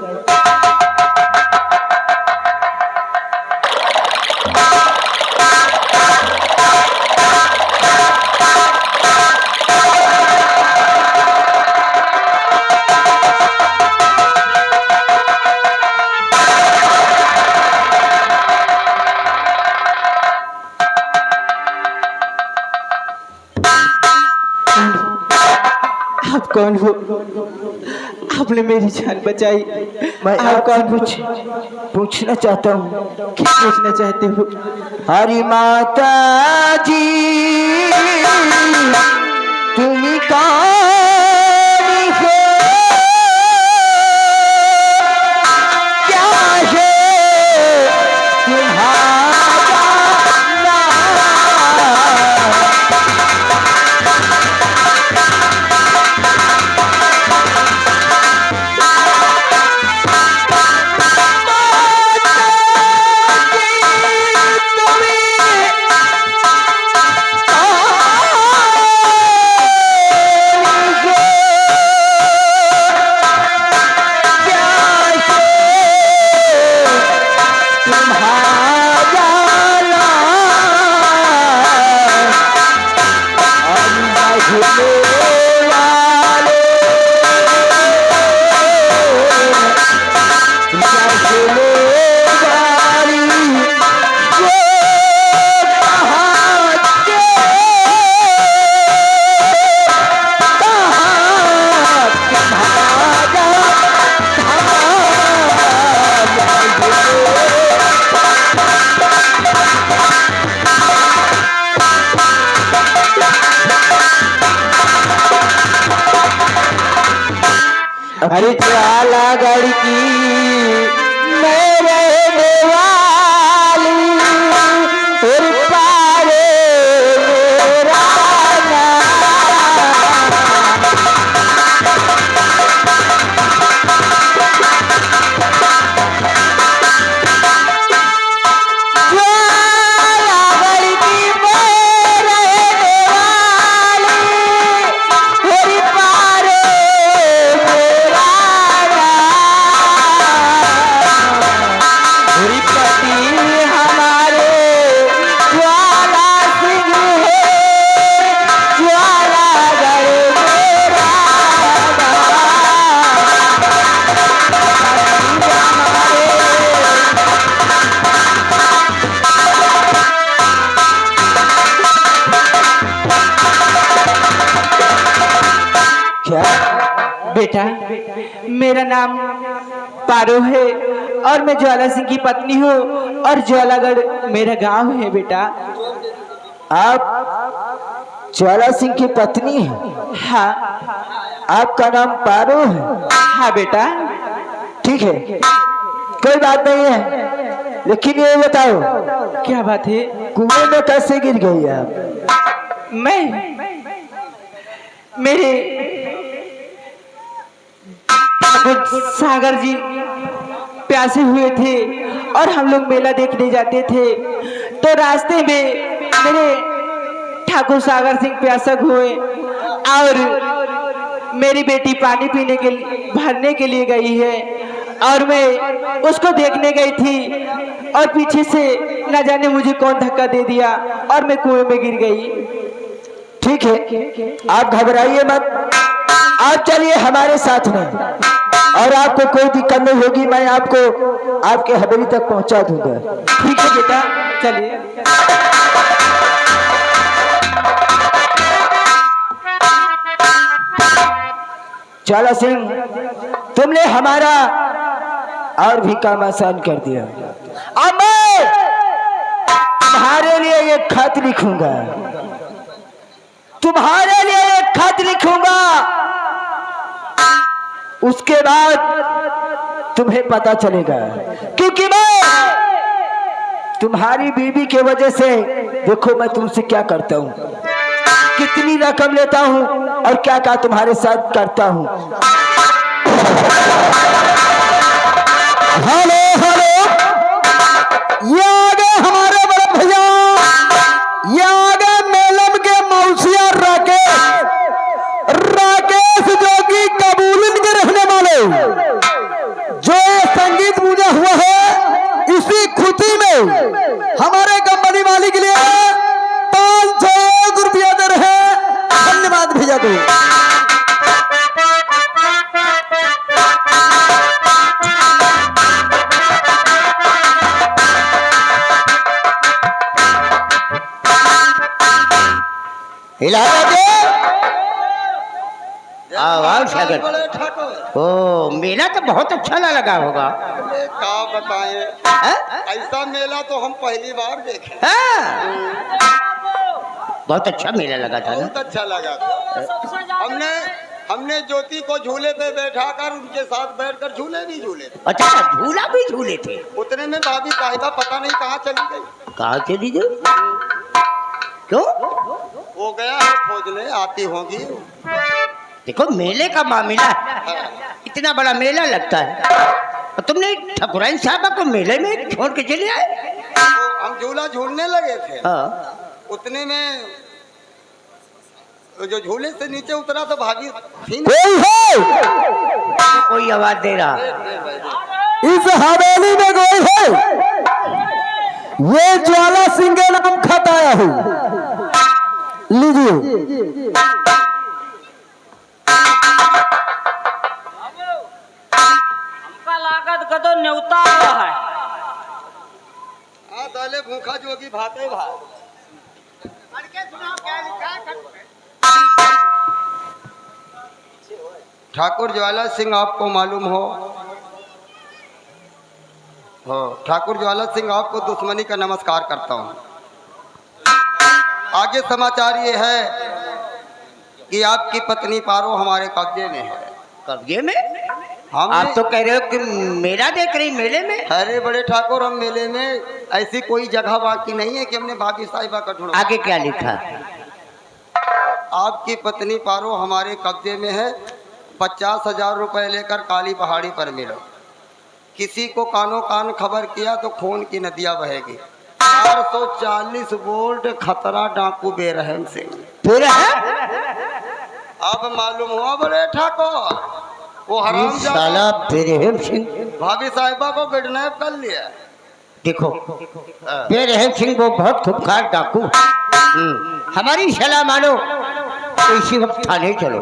आप कौन हो? आपने मेरी जान बचाई। मैं आप कौन? पूछना चाहता हूँ। क्या पूछना चाहते हो? हरी माता जी तुम कौन हो? क्या है तुम्हारा अरे ज्वाला गढ़ की मैं रहने वाली बेटा, मेरा नाम पारो है और मैं ज्वाला सिंह की पत्नी हूँ और ज्वालागढ़ मेरा गांव है बेटा। आप ज्वाला सिंह की पत्नी हैं? हाँ आपका नाम पारो है? हाँ बेटा। ठीक है, कोई बात नहीं है, लेकिन ये बताओ क्या बात है? कुएं में कैसे गिर गई आप? मैं मेरे ठाकुर सागर जी प्यासे हुए थे और हम लोग मेला देखने जाते थे, तो रास्ते में मेरे ठाकुर सागर सिंह प्यासक हुए और मेरी बेटी पानी पीने के भरने के लिए गई है और मैं उसको देखने गई थी और पीछे से न जाने मुझे कौन धक्का दे दिया और मैं कुएं में गिर गई। ठीक है, आप घबराइए मत, आप चलिए हमारे साथ में और आपको कोई दिक्कत नहीं होगी, मैं आपको आपके हवेली तक पहुंचा दूंगा। ठीक है बेटा, चलिए। ज्वाला सिंह, तुमने हमारा और भी काम आसान कर दिया। अब मैं तुम्हारे लिए एक खत लिखूंगा, तुम्हारे लिए एक खत लिखूंगा, उसके बाद तुम्हें पता चलेगा, क्योंकि मैं तुम्हारी बीवी के वजह से देखो मैं तुमसे क्या करता हूं, कितनी रकम लेता हूं और क्या क्या तुम्हारे साथ करता हूं। हेलो हेलो, ये आ गए हमारे बड़े भैया, ये आ गए मेलम के मौसिया राकेश जो कि कबूलन के रहने वाले, जो संगीत पूजा हुआ है इसी खुशी में हमारे कंपनी वाली के लिए 500 रुपया दे रहे हैं। धन्यवाद भैया को। आवाज सागर। ओ, मेला तो बहुत अच्छा लगा होगा। क्या बताएं, हैं? ऐसा मेला तो हम पहली बार देखे। हाँ? बहुत अच्छा मेला लगा था ना। बहुत अच्छा लगा था। हमने ज्योति को झूले पे बैठा कर उनके साथ बैठकर झूले भी झूले थे। अच्छा, झूला भी झूले थे। उतने में भाभी साहिबा पता नहीं कहाँ चली गई। कहाँ चली गई? क्यों? वो गया है खोजने, आती होगी। देखो, मेले का मामला है, इतना बड़ा मेला लगता है और तुमने ठकुराइन साहबा को मेले में छोड़ के चले आए। हम झूला झूलने लगे थे, हाँ। उतने में जो झूले से नीचे उतरा तो भाभी कोई है? कोई आवाज दे रहा। इस हवेली में कोई है? ये ज्वाला सिंह के नाम खत आया हूँ, लीजिए। हमका लागत का तो न्योता हुआ है। हाँ, दाले भूखा जोगी भाते भात। ठाकुर ज्वाला सिंह आपको मालूम हो, ठाकुर ज्वाला सिंह आपको दुश्मनी का नमस्कार करता हूँ। आगे समाचार ये है कि आपकी पत्नी पारो हमारे कब्जे में है। कब्जे में? हम आप तो कह रहे हो कि मेला देख रही मेले में। अरे बड़े ठाकुर, हम मेले में ऐसी कोई जगह बाकी नहीं है कि हमने भाभी साहिबा का ढूंढा। आगे क्या लिखा? आपकी पत्नी पारो हमारे कब्जे में है। 50,000 रुपए लेकर काली पहाड़ी पर मिलो। किसी को कानो कान खबर किया तो खून की नदियां बहेगी। 440 वोल्ट खतरा डाकू बेरहम सिंह। पूरा है? अब मालूम हुआ बड़े ठाकुर, वो हराम साला बेरहम सिंह भाभी साहिबा को किडनैप कर लिया। देखो, बेरहम सिंह वो बहुत खूंखार डाकू। हमारी सलाह मानो तो इसी वक्त थाने चलो,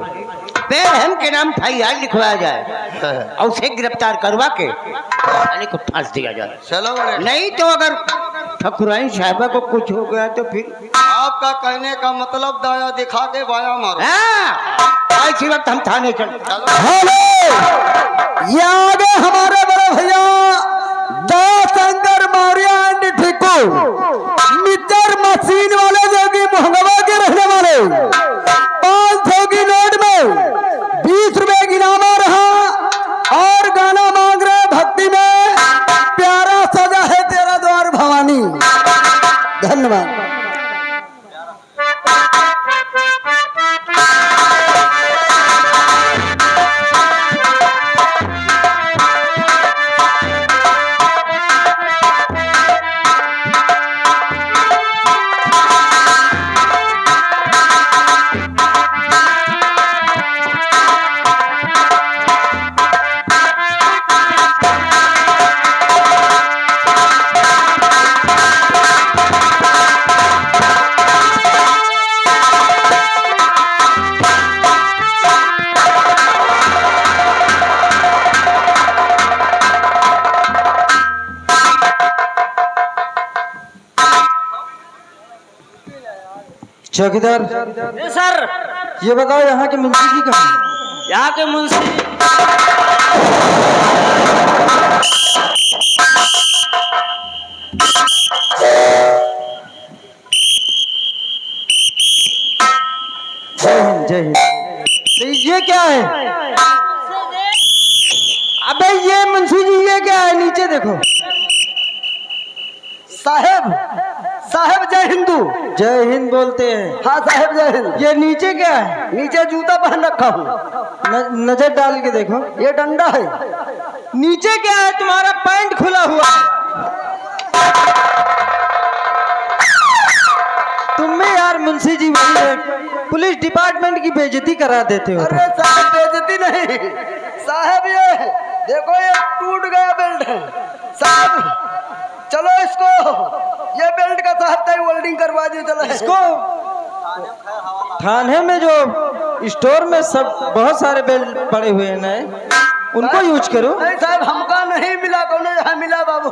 बेरहम के नाम FIR लिखवाया जाए और उसे गिरफ्तार करवा के साले को फांस दिया जाए। चलो बड़े, नहीं तो अगर ठकुराइन साहिबा को कुछ हो गया तो फिर आप आपका कहने का मतलब दाया दिखा के बाया मारो। हाँ, इसी वक्त हम थाने चल। हेलो, ये आगे हमारे बड़े भैया Dayashankar Maurya and Thikku mixer machine वाले जो कि मोहंगवा के रहने वाले 500 की नोट में 20 रुपए की इनामा रहा और गाना मांग रहे भक्ति में प्यारा सजा है तेरा द्वार भवानी। धन्यवाद। चौकीदार सर, ये बताओ यहाँ के मुंशी जी कहाँ हैं? यहाँ के मुंशी जय हिंद। तो ये क्या है? अबे ये मुंशी जी ये क्या है? नीचे देखो। साहेब, साहेब जय हिंदू। जय हिंद बोलते हैं। हाँ साहेब जय हिंद। ये नीचे क्या है? नीचे जूता पहन रखा हूँ। नजर डाल के देखो, ये डंडा है। नीचे क्या है? तुम्हारा पैंट खुला हुआ है। तुम्हें यार मुंशी जी वही है, पुलिस डिपार्टमेंट की बेइज्जती करा देते हो। अरे साहब बेइज्जती नहीं साहब, ये देखो ये टूट गया बेल्ट है साहब। चलो इसको, ये बेल्ट का साहब तय वेल्डिंग करवा दी। चलो इसको थाने में जो स्टोर में सब बहुत सारे बेल्ट पड़े हुए हैं ना, उनको यूज करो। नहीं साहब हमका नहीं मिला, कौन यहाँ मिला बाबू।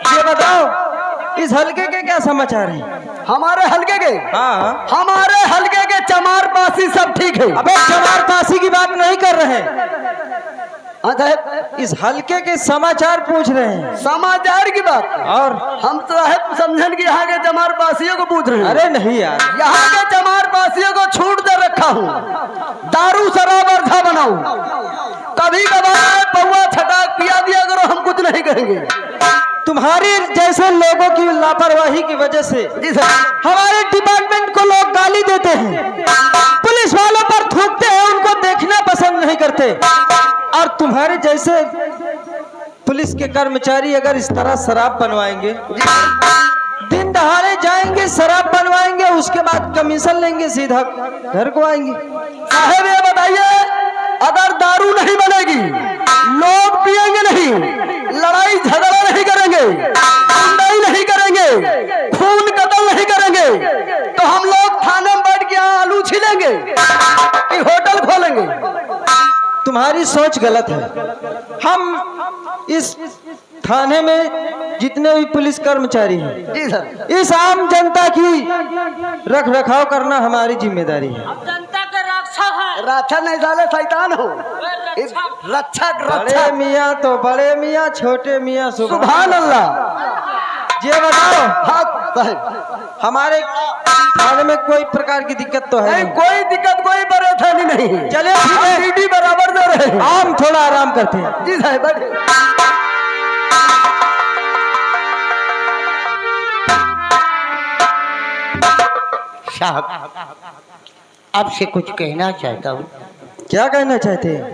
ये बताओ इस हलके के क्या समाचार हैं? हमारे हलके के? हाँ हमारे हलके के चमार पासी सब ठीक है। अबे चमार पासी की बात नहीं कर रहे हैं, इस हलके के समाचार पूछ रहे हैं। समाचार की बात? और हम साहब समझन की यहाँ के चमार पासियों को पूछ रहे हैं। अरे नहीं यार, यहाँ के चमार पासियों को छूट दे रखा हूँ, दारू शराब अर्धा बनाऊं, कभी कभार पौवा छटाक पिया दिया करो, हम कुछ नहीं कहेंगे। तुम्हारी जैसे लोगों की लापरवाही की वजह से हमारे डिपार्टमेंट को लोग गाली देते हैं, पुलिस वालों पर थूकते हैं, उनको देखना पसंद नहीं करते। और तुम्हारे जैसे पुलिस के कर्मचारी अगर इस तरह शराब बनवाएंगे, दिन दहाड़े जाएंगे शराब बनवाएंगे, उसके बाद कमीशन लेंगे, सीधा घर को आएंगे। साहब ये बताइए, अगर दारू नहीं बनेगी, लोग पिएंगे नहीं, लड़ाई झगड़ा नहीं करेंगे, गुंडाई नहीं करेंगे, खून कत्ल नहीं करेंगे, तो हम लोग थाने में बैठ के आलू छीलेंगे कि होटल खोलेंगे? तुम्हारी सोच गलत है। हम इस थाने में जितने भी पुलिस कर्मचारी हैं, जी सर, इस आम जनता की रख रखाव करना हमारी जिम्मेदारी है। जनता के रक्षक है। रक्षक नहीं साले शैतान हो, रक्षक। बड़े मियाँ तो बड़े मियाँ, छोटे मियाँ सुभान अल्लाह। ये बताओ हाँ साहब, हमारे थाने में कोई प्रकार की दिक्कत तो है नहीं? कोई दिक्कत, कोई परेशानी नहीं। चले ड्यूटी बराबर दे रहे हैं, हम थोड़ा आराम करते हैं। जी साहब बैठे। साहब आपसे कुछ कहना चाहता हूँ। क्या कहना चाहते हैं?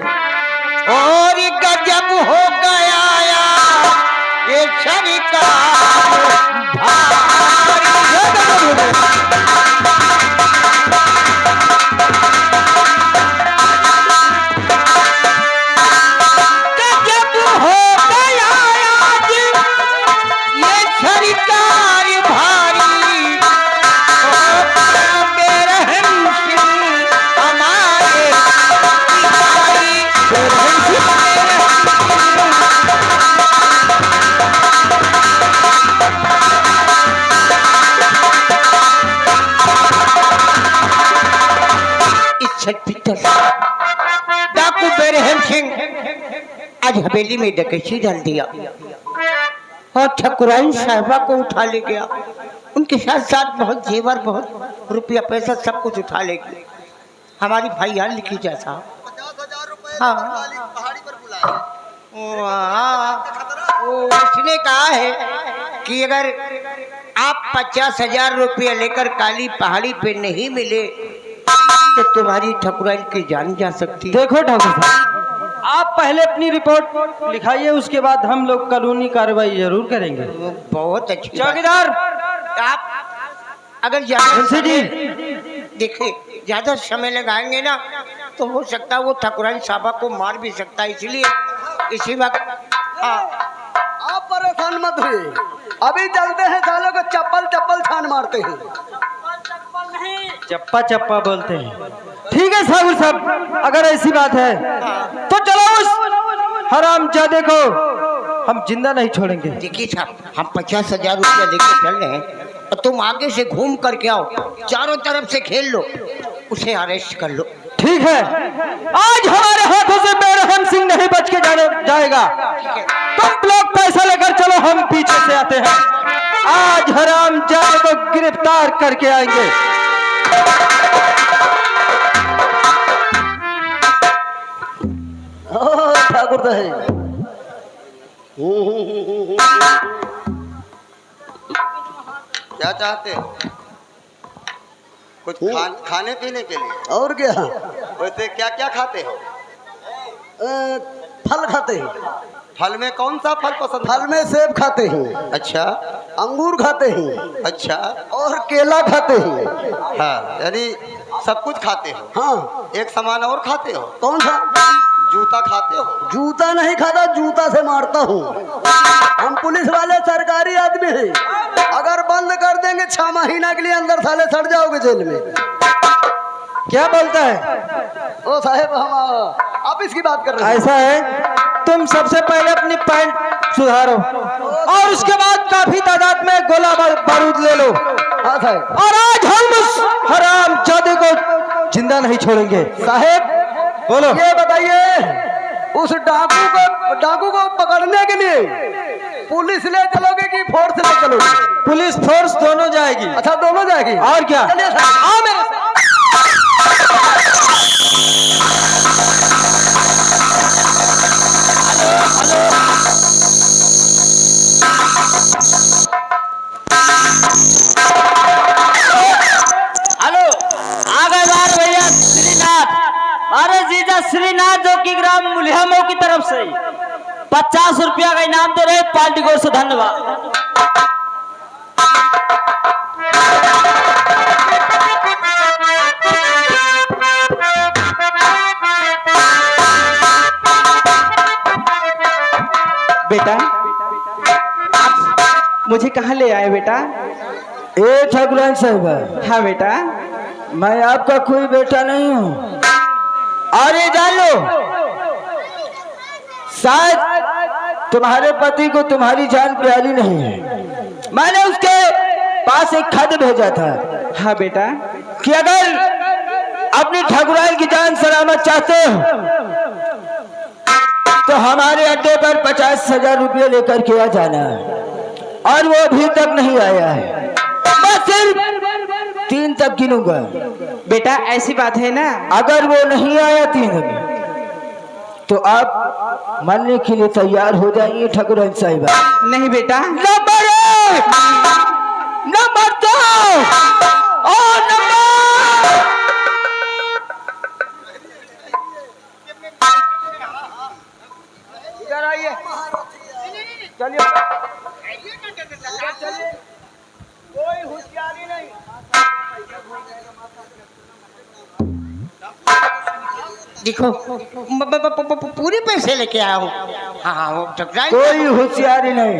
और गजब हो गया ये सरकार भारी। गजब हो गया आज ये सरकार भारी, बेरहम हमारे हवेली में डकैती डाल दिया और ठकुराइन साहिबा को उठा ले गया। उनके साथ साथ बहुत जेवर, बहुत रुपया पैसा सब कुछ उठा ले गया। हमारी भाईयान लिखी जैसा। हाँ पहाड़ी पर बुलाया। वो उसने कहा है कि अगर आप 50,000 रुपया लेकर काली पहाड़ी पे नहीं मिले तो तुम्हारी ठकुराइन की जान जा सकती है। देखो ठाकुर साहब, आप पहले अपनी रिपोर्ट लिखाइए, उसके बाद हम लोग कानूनी कार्रवाई जरूर करेंगे। बहुत अच्छी बात। चौकीदार आप अगर ज्यादा देखिए ज्यादा समय लगाएंगे ना तो हो सकता है वो ठकुराइन साहबा को मार भी सकता है, इसलिए इसी वक्त आप परेशान मत हुए, अभी चलते हैं, सालों को चप्पल चप्पल छान मारते हैं। चप्पा चप्पा बोलते हैं। ठीक है ठाकुर साहब, अगर ऐसी बात है तो चलो उस हरामजादे को हम जिंदा नहीं छोड़ेंगे। देखिए साहब, हम 50,000 रुपया लेके चल रहे हैं और तुम आगे से घूम करके आओ, चारों तरफ से खेल लो, उसे अरेस्ट कर लो। ठीक है, आज हमारे हाथों से बेरहम सिंह नहीं बच के जाएगा। तुम लोग पैसा लेकर चलो, हम पीछे से आते हैं। आज हरामजादे को गिरफ्तार करके आएंगे। ठाकुर साहब, क्या चाहते हो? कुछ खाने पीने के लिए? और क्या? वैसे क्या क्या खाते हो? फल खाते हैं। फल में कौन सा फल पसंद? फल में सेब खाते हैं, अच्छा, अंगूर खाते हैं, अच्छा, और केला खाते हैं। हाँ, यानी सब कुछ खाते हो। हाँ, एक सामान और खाते हो? कौन सा? जूता खाते हो? जूता नहीं खाता, जूता से मारता हूँ। हम पुलिस वाले सरकारी आदमी हैं, अगर बंद कर देंगे 6 महीना के लिए अंदर साले सड़ जाओगे जेल में। क्या बोलता है? ओ साहेब, हम ऑफिस की बात कर रहे हैं। ऐसा है, तुम सबसे पहले अपनी पैंट सुधारो और उसके बाद काफी तादाद में गोला बारूद ले लो। हाँ साहब, और आज हम उस हरामजादे को जिंदा नहीं छोड़ेंगे। साहेब बोलो। ये बताइए, उस डाकू को पकड़ने के लिए पुलिस ले चलोगे कि फोर्स ले चलोगे? पुलिस फोर्स दोनों जाएगी। अच्छा, दोनों जाएगी। और क्या? चलिए साहब, आओ मेरे साथ। हेलो, आ गए बार भैया श्रीनाथ। अरे जीजा श्रीनाथ जो कि ग्राम मुलियामो की तरफ से 50 रुपया का इनाम दे रहे, पार्टी को से धन्यवाद। बेटा, आप मुझे कहाँ ले आए बेटा? ए ठाकुराइन साहब, हाँ बेटा। मैं आपका कोई बेटा नहीं हूँ। अरे जान लो, शायद तुम्हारे पति को तुम्हारी जान प्यारी नहीं है। मैंने उसके पास एक खत भेजा था। हाँ बेटा। कि अगर अपनी ठाकुराइन की जान सलामत चाहते हो तो हमारे अड्डे पर 50,000 रुपये लेकर के आ जाना। और वो अभी तक नहीं आया है। मैं सिर्फ 3 तक गिनूंगा। बेटा ऐसी बात है ना, अगर वो नहीं आया 3 में तो आप मरने के लिए तैयार हो जाइए ठाकुराइन साहिबा। नहीं बेटा। नंबर 1, नंबर 2 और नंबर इधर आइए। चलिए चलिए, कोई होशियारी नहीं। देखो पूरे पैसे लेके आया हूँ। हाँ हाँ, वो ठकुराइन कोई होशियारी नहीं।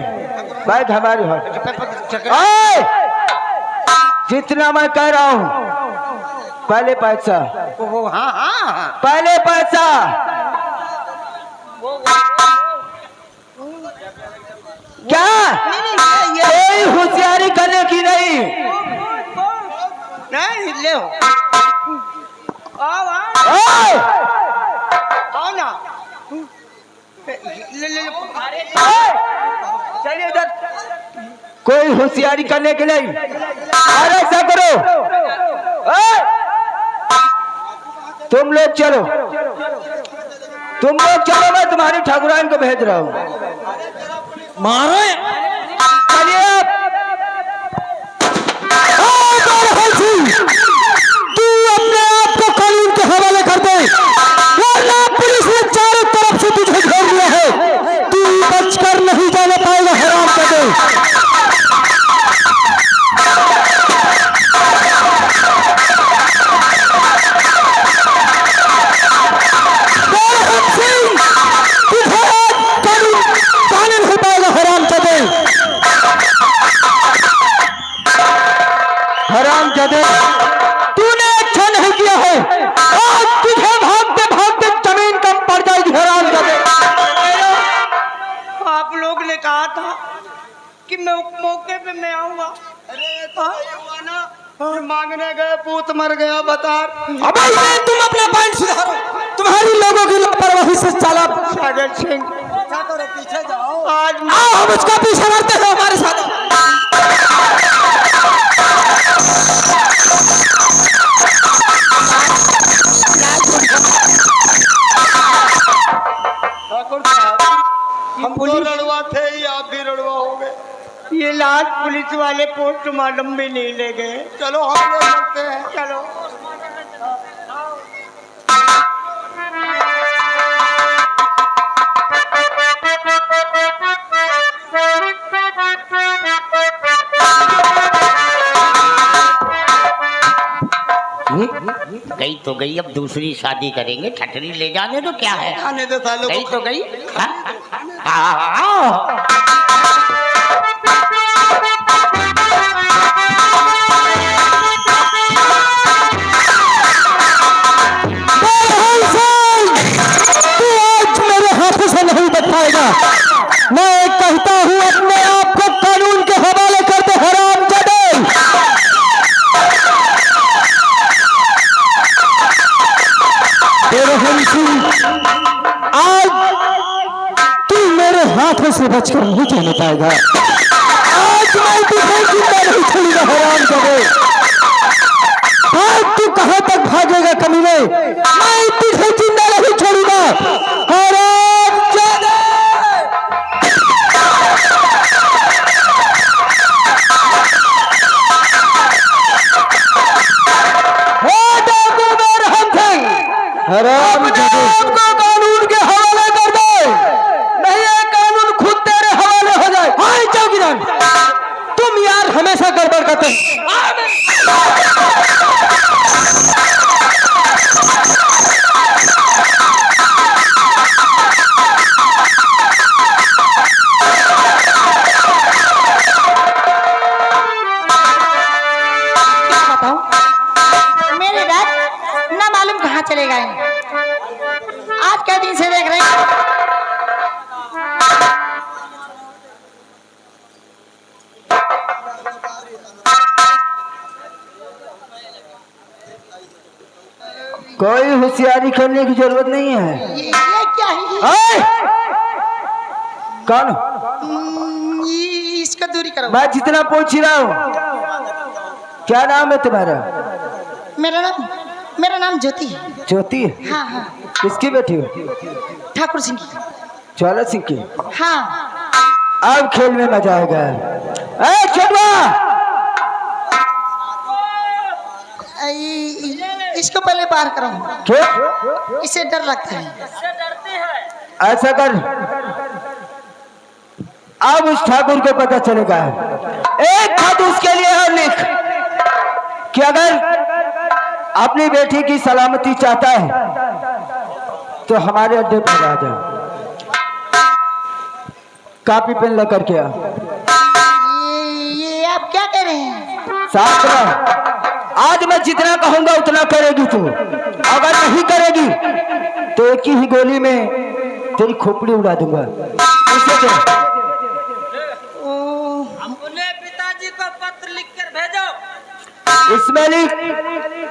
बैठ हमारे ठकुराइन- जितना मैं कह रहा हूँ, पहले पैसा, वो हाँ हाँ हाँ, पहले पैसा। क्या? कोई होशियारी करने की नहीं। नहीं ले हो। आओ ओए! आओ ना। ले ले चलिए उधर, कोई होशियारी करने के नहीं। अरे ऐसा करो, तुम लोग चलो, मैं तुम्हारी ठाकुरान को भेज रहा हूँ। मारो चलिए आप। तू अपने आप को कानून के हवाले कर दे, वरना पुलिस ने चारों तरफ से तुझे घेर लिया है, तू बचकर नहीं जाने पाएगा हराम कर दे। हराम जादे, तूने अच्छा नहीं किया है, आज तुझे भागते भागते जमीन कम पड़ जाएगी हराम जादे। आप लोग ने कहा था कि मैं मौके पे मैं आऊंगा। अरे तो हुआ ना, मांगने गए पूत मर गया बता। अब तुम अपना पॉइंट सुधारो, तुम्हारी लोगों की लापरवाही से चला। सागर सिंह पीछे जाओ, आज आओ हम उसका पीछे करते हैं हमारे साथ। ठाकुर साहब, हम तो लड़वा थे ही, आप भी लड़वा हो गए। ये लाश पुलिस वाले पोस्टमार्टम भी नहीं ले गए। चलो हम ले सकते हैं। चलो गई तो गई, अब दूसरी शादी करेंगे, ठठरी ले जाने तो क्या है, आने दो सालों गई को। तो गई। हाँ? तू आज मेरे हाथों से नहीं बच पाएगा। मैं कहता हूँ अपने आप को कानून के हवाले कर दे हराम जादे। आज तू मेरे हाथों से बचकर नहीं जाने पाएगा। आज मैं तुझे जिंदा नहीं छोड़ूंगा हराम जादे। भाग, तू कहां तक भागेगा कमीने, मैं तुझे जिंदा नहीं छोड़ूंगा हराम जादे। हराम जादे, आपको कानून के हवाले कर दे, नहीं ये कानून खुद तेरे हवाले हो जाए। हाँ चौकीदार, तुम यार हमेशा गड़बड़ करते हैं। बताओ, मेरे डैड ना मालूम कहाँ चले गए। आज क्या दिन से देख रहे हैं। कोई होशियारी करने की जरूरत नहीं है। ये क्या है? कौन? इसका दूरी करो। मैं जितना पूछ रहा हूँ, क्या नाम है तुम्हारा? मेरा नाम ज्योति है। ज्योति? हाँ हाँ। किसकी बेटी हो? ठाकुर सिंह की। ज्वाला सिंह की? हाँ। अब खेल में मजा आएगा। छोटवा, इसको पहले बाहर करो। क्यों? इसे डर लगता है। ऐसा कर, अब उस ठाकुर को पता चलेगा। एक खत उसके लिए और लिख कि अगर अपनी बेटी की सलामती चाहता है तो हमारे अड्डे पर आ जाओ। कॉपी पेन लेकर के आ। ये आप क्या कह रहे हैं? साथ रहो। आज मैं जितना कहूंगा उतना करेगी तू। अगर नहीं करेगी तो एक ही गोली में तेरी खोपड़ी उड़ा दूंगा। इसे दे। अपने पिताजी को पत्र लिखकर भेजो। इसमें लिख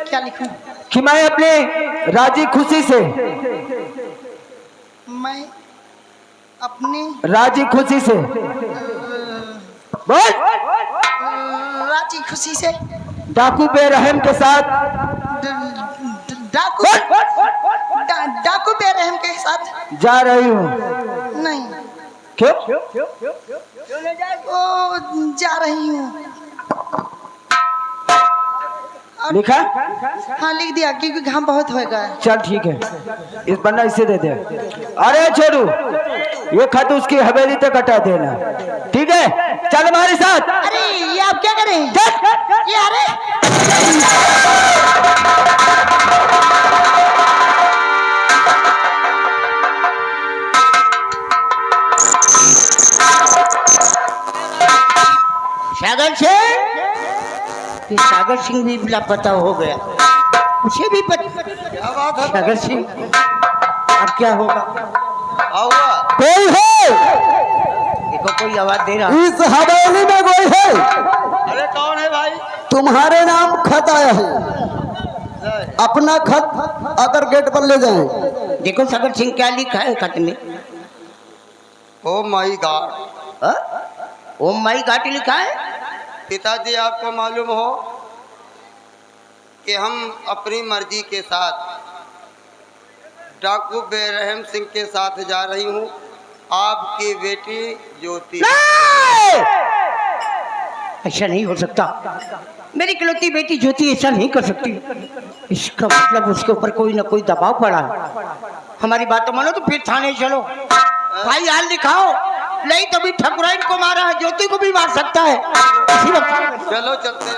क्या लिखूं? कि मैं अपने राजी खुशी से अपनी राजी खुशी से बोल। राजी खुशी से डाकू बेरहम के साथ डाकू बेरहम के साथ जा रही हूँ। नहीं, क्यों? ओ जा रही हूँ। लिखा? हाँ लिख दिया क्योंकि घाम बहुत होएगा। चल ठीक है, इस बन्ना इसे दे दे। अरे छोड़ू, ये खत उसकी हवेली तक हटा देना, ठीक है? चल हमारे साथ। अरे ये आप क्या करें? ये अरे सागर सिंह, ये सागर सिंह भी लापता हो गया, उसे भी क्या बात है? सागर सिंह अब क्या होगा? आऊंगा। कोई है देखो कोई आवाज दे रहा। इस हवेली में कोई है? अरे कौन है भाई? तुम्हारे नाम खत आया है, अपना खत अगर गेट पर ले जाएं। देखो सागर सिंह क्या लिखा है खत में। Oh my God. ओ माई घाटी लिखा है। पिताजी आपको मालूम हो कि हम अपनी मर्जी के साथ डाकू बेरहम सिंह के साथ जा रही हूँ। आपकी बेटी ज्योति। ऐसा नहीं हो सकता, मेरी इकलौती बेटी ज्योति ऐसा नहीं कर सकती। इसका मतलब उसके ऊपर कोई ना कोई दबाव पड़ा है। हमारी बात तो मानो तो फिर थाने चलो, भाई हाल दिखाओ, नहीं तो भी ठकुराइन को मारा है, ज्योति को भी मार सकता है। इसी वक्त चलो चलते हैं।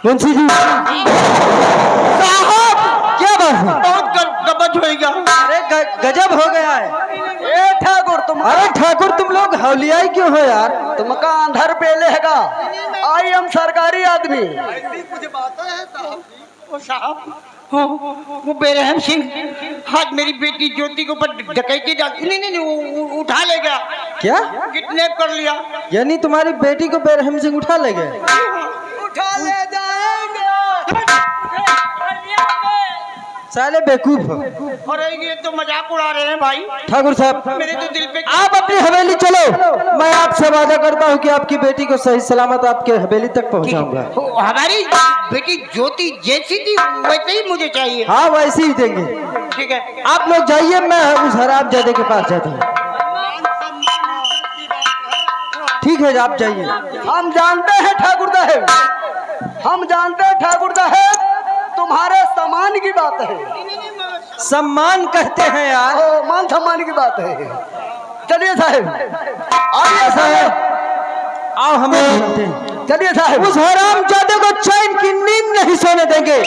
मुंशी जी साहब, क्या बात है? बहुत गबज होएगा। अरे गजब हो गया है। ए ठाकुर तुम, अरे ठाकुर तुम लोग हौलियाई क्यों हो यार? तुमका अंधर पेले हैगा, आई हम सरकारी आदमी। मुझे बात है साहब। ओ साहब, वो बेरहम सिंह आज मेरी बेटी ज्योति के ऊपर डकैती डाली। नहीं, वो उठा ले गया। क्या? किडनैप कर लिया। यानी तुम्हारी बेटी को बेरहम सिंह उठा ले गए? उठा ले जाएंगे। साले बेवकूफ हो। अरे ये तो मजाक उड़ा रहे हैं भाई। ठाकुर साहब मेरे तो दिल पे आप अपनी हवेली चलो, मैं आपसे वादा करता हूँ कि आपकी बेटी को सही सलामत आपके हवेली तक पहुँचाऊंगा। हमारी बेटी ज्योति जैसी थी वैसे ही मुझे चाहिए। हाँ वैसे ही देंगे। ठीक है, आप लोग जाइए, मैं उस हरामजादे के पास जाता हूँ। ठीक है आप जाइए। हम जानते हैं ठाकुर साहब, हम जानते हैं ठाकुर साहब, तुम्हारे सम्मान की बात है। सम्मान कहते हैं यार, मान सम्मान की बात है। चलिए साहब, आइए साहब, आओ हमें मिलते हैं। चलिए साहब, उस हरामजादे को चैन की नींद नहीं सोने देंगे।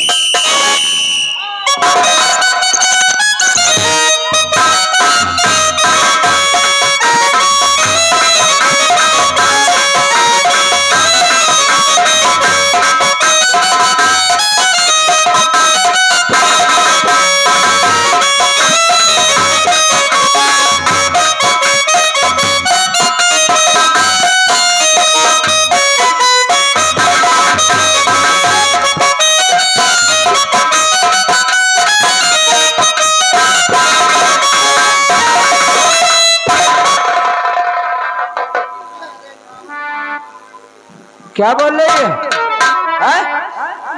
क्या बोल रही है?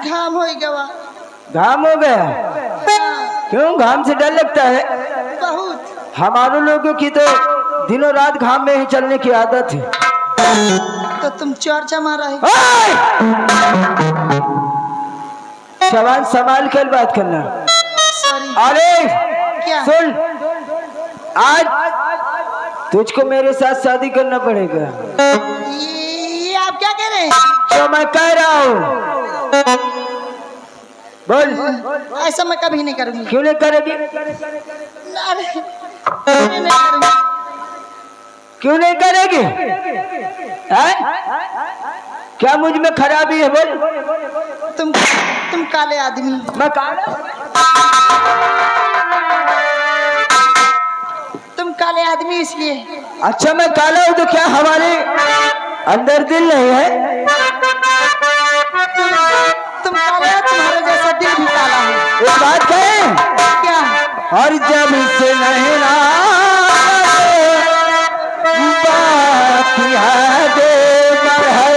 घाम हो गया। घाम हो गया? क्यों, घाम से डर लगता है? बहुत। हमारे लोगों की तो दिनों रात घाम में ही चलने की आदत है। तो तुम चर्चा मारा है। सवाल संभाल कर बात करना। सॉरी। अरे क्या? सुन, आज तुझको मेरे साथ शादी करना पड़ेगा। ये आप क्या कह रहे हैं? जो मैं कह रहा हूँ बोल। ऐसा मैं कभी नहीं करूंगी। क्यों नहीं करेगी? अरे नहीं करूंगी। क्यों नहीं करेगी? है? क्या मुझ में खराबी है? बोल। तुम काले आदमी। मैं काला? आदमी इसलिए। अच्छा मैं काला हूँ तो क्या हमारे अंदर दिल नहीं है? तुम काला हो, तुम्हारे जैसा दिल भी काला है। एक बात कहें, क्या? और जब से नहना बात यादें बढ़े,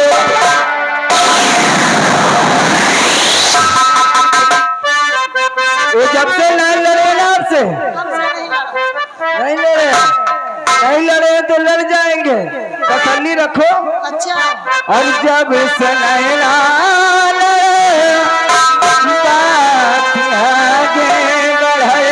ये जब से नहीं लड़े ना आपसे, नहीं लड़े तो लड़ जाएंगे, तसल्ली रखो। अच्छा। और जब से नैना बात आगे बढ़े,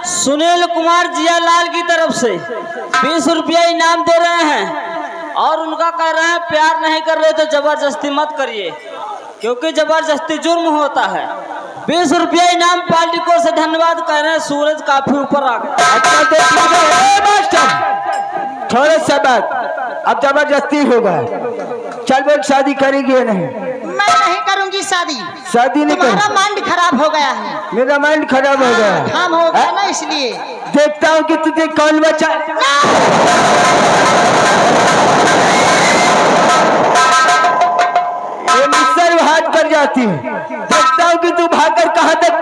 सुनील कुमार जियालाल की तरफ से 20 रुपया इनाम दे रहे हैं और उनका कह रहे हैं प्यार नहीं कर रहे तो जबरदस्ती मत करिए क्योंकि जबरदस्ती जुर्म होता है। 20 रुपया इनाम पार्टी को से धन्यवाद कह रहे हैं। सूरज काफी ऊपर आ गया। अच्छा तो मास्टर थोड़े से बात अब जबरदस्ती होगा। चल बोल शादी करेगी या नहीं? मैं नहीं करूंगी शादी। शादी नहीं तुम्हारा कर, माइंड खराब हो गया है। मेरा माइंड खराब हो गया। काम हो गया ना इसलिए। देखता हूँ कि तुझे कौन बचा। ये मुझसे हाथ कर जाती है। देखता हूँ कि तू भागकर कहाँ तक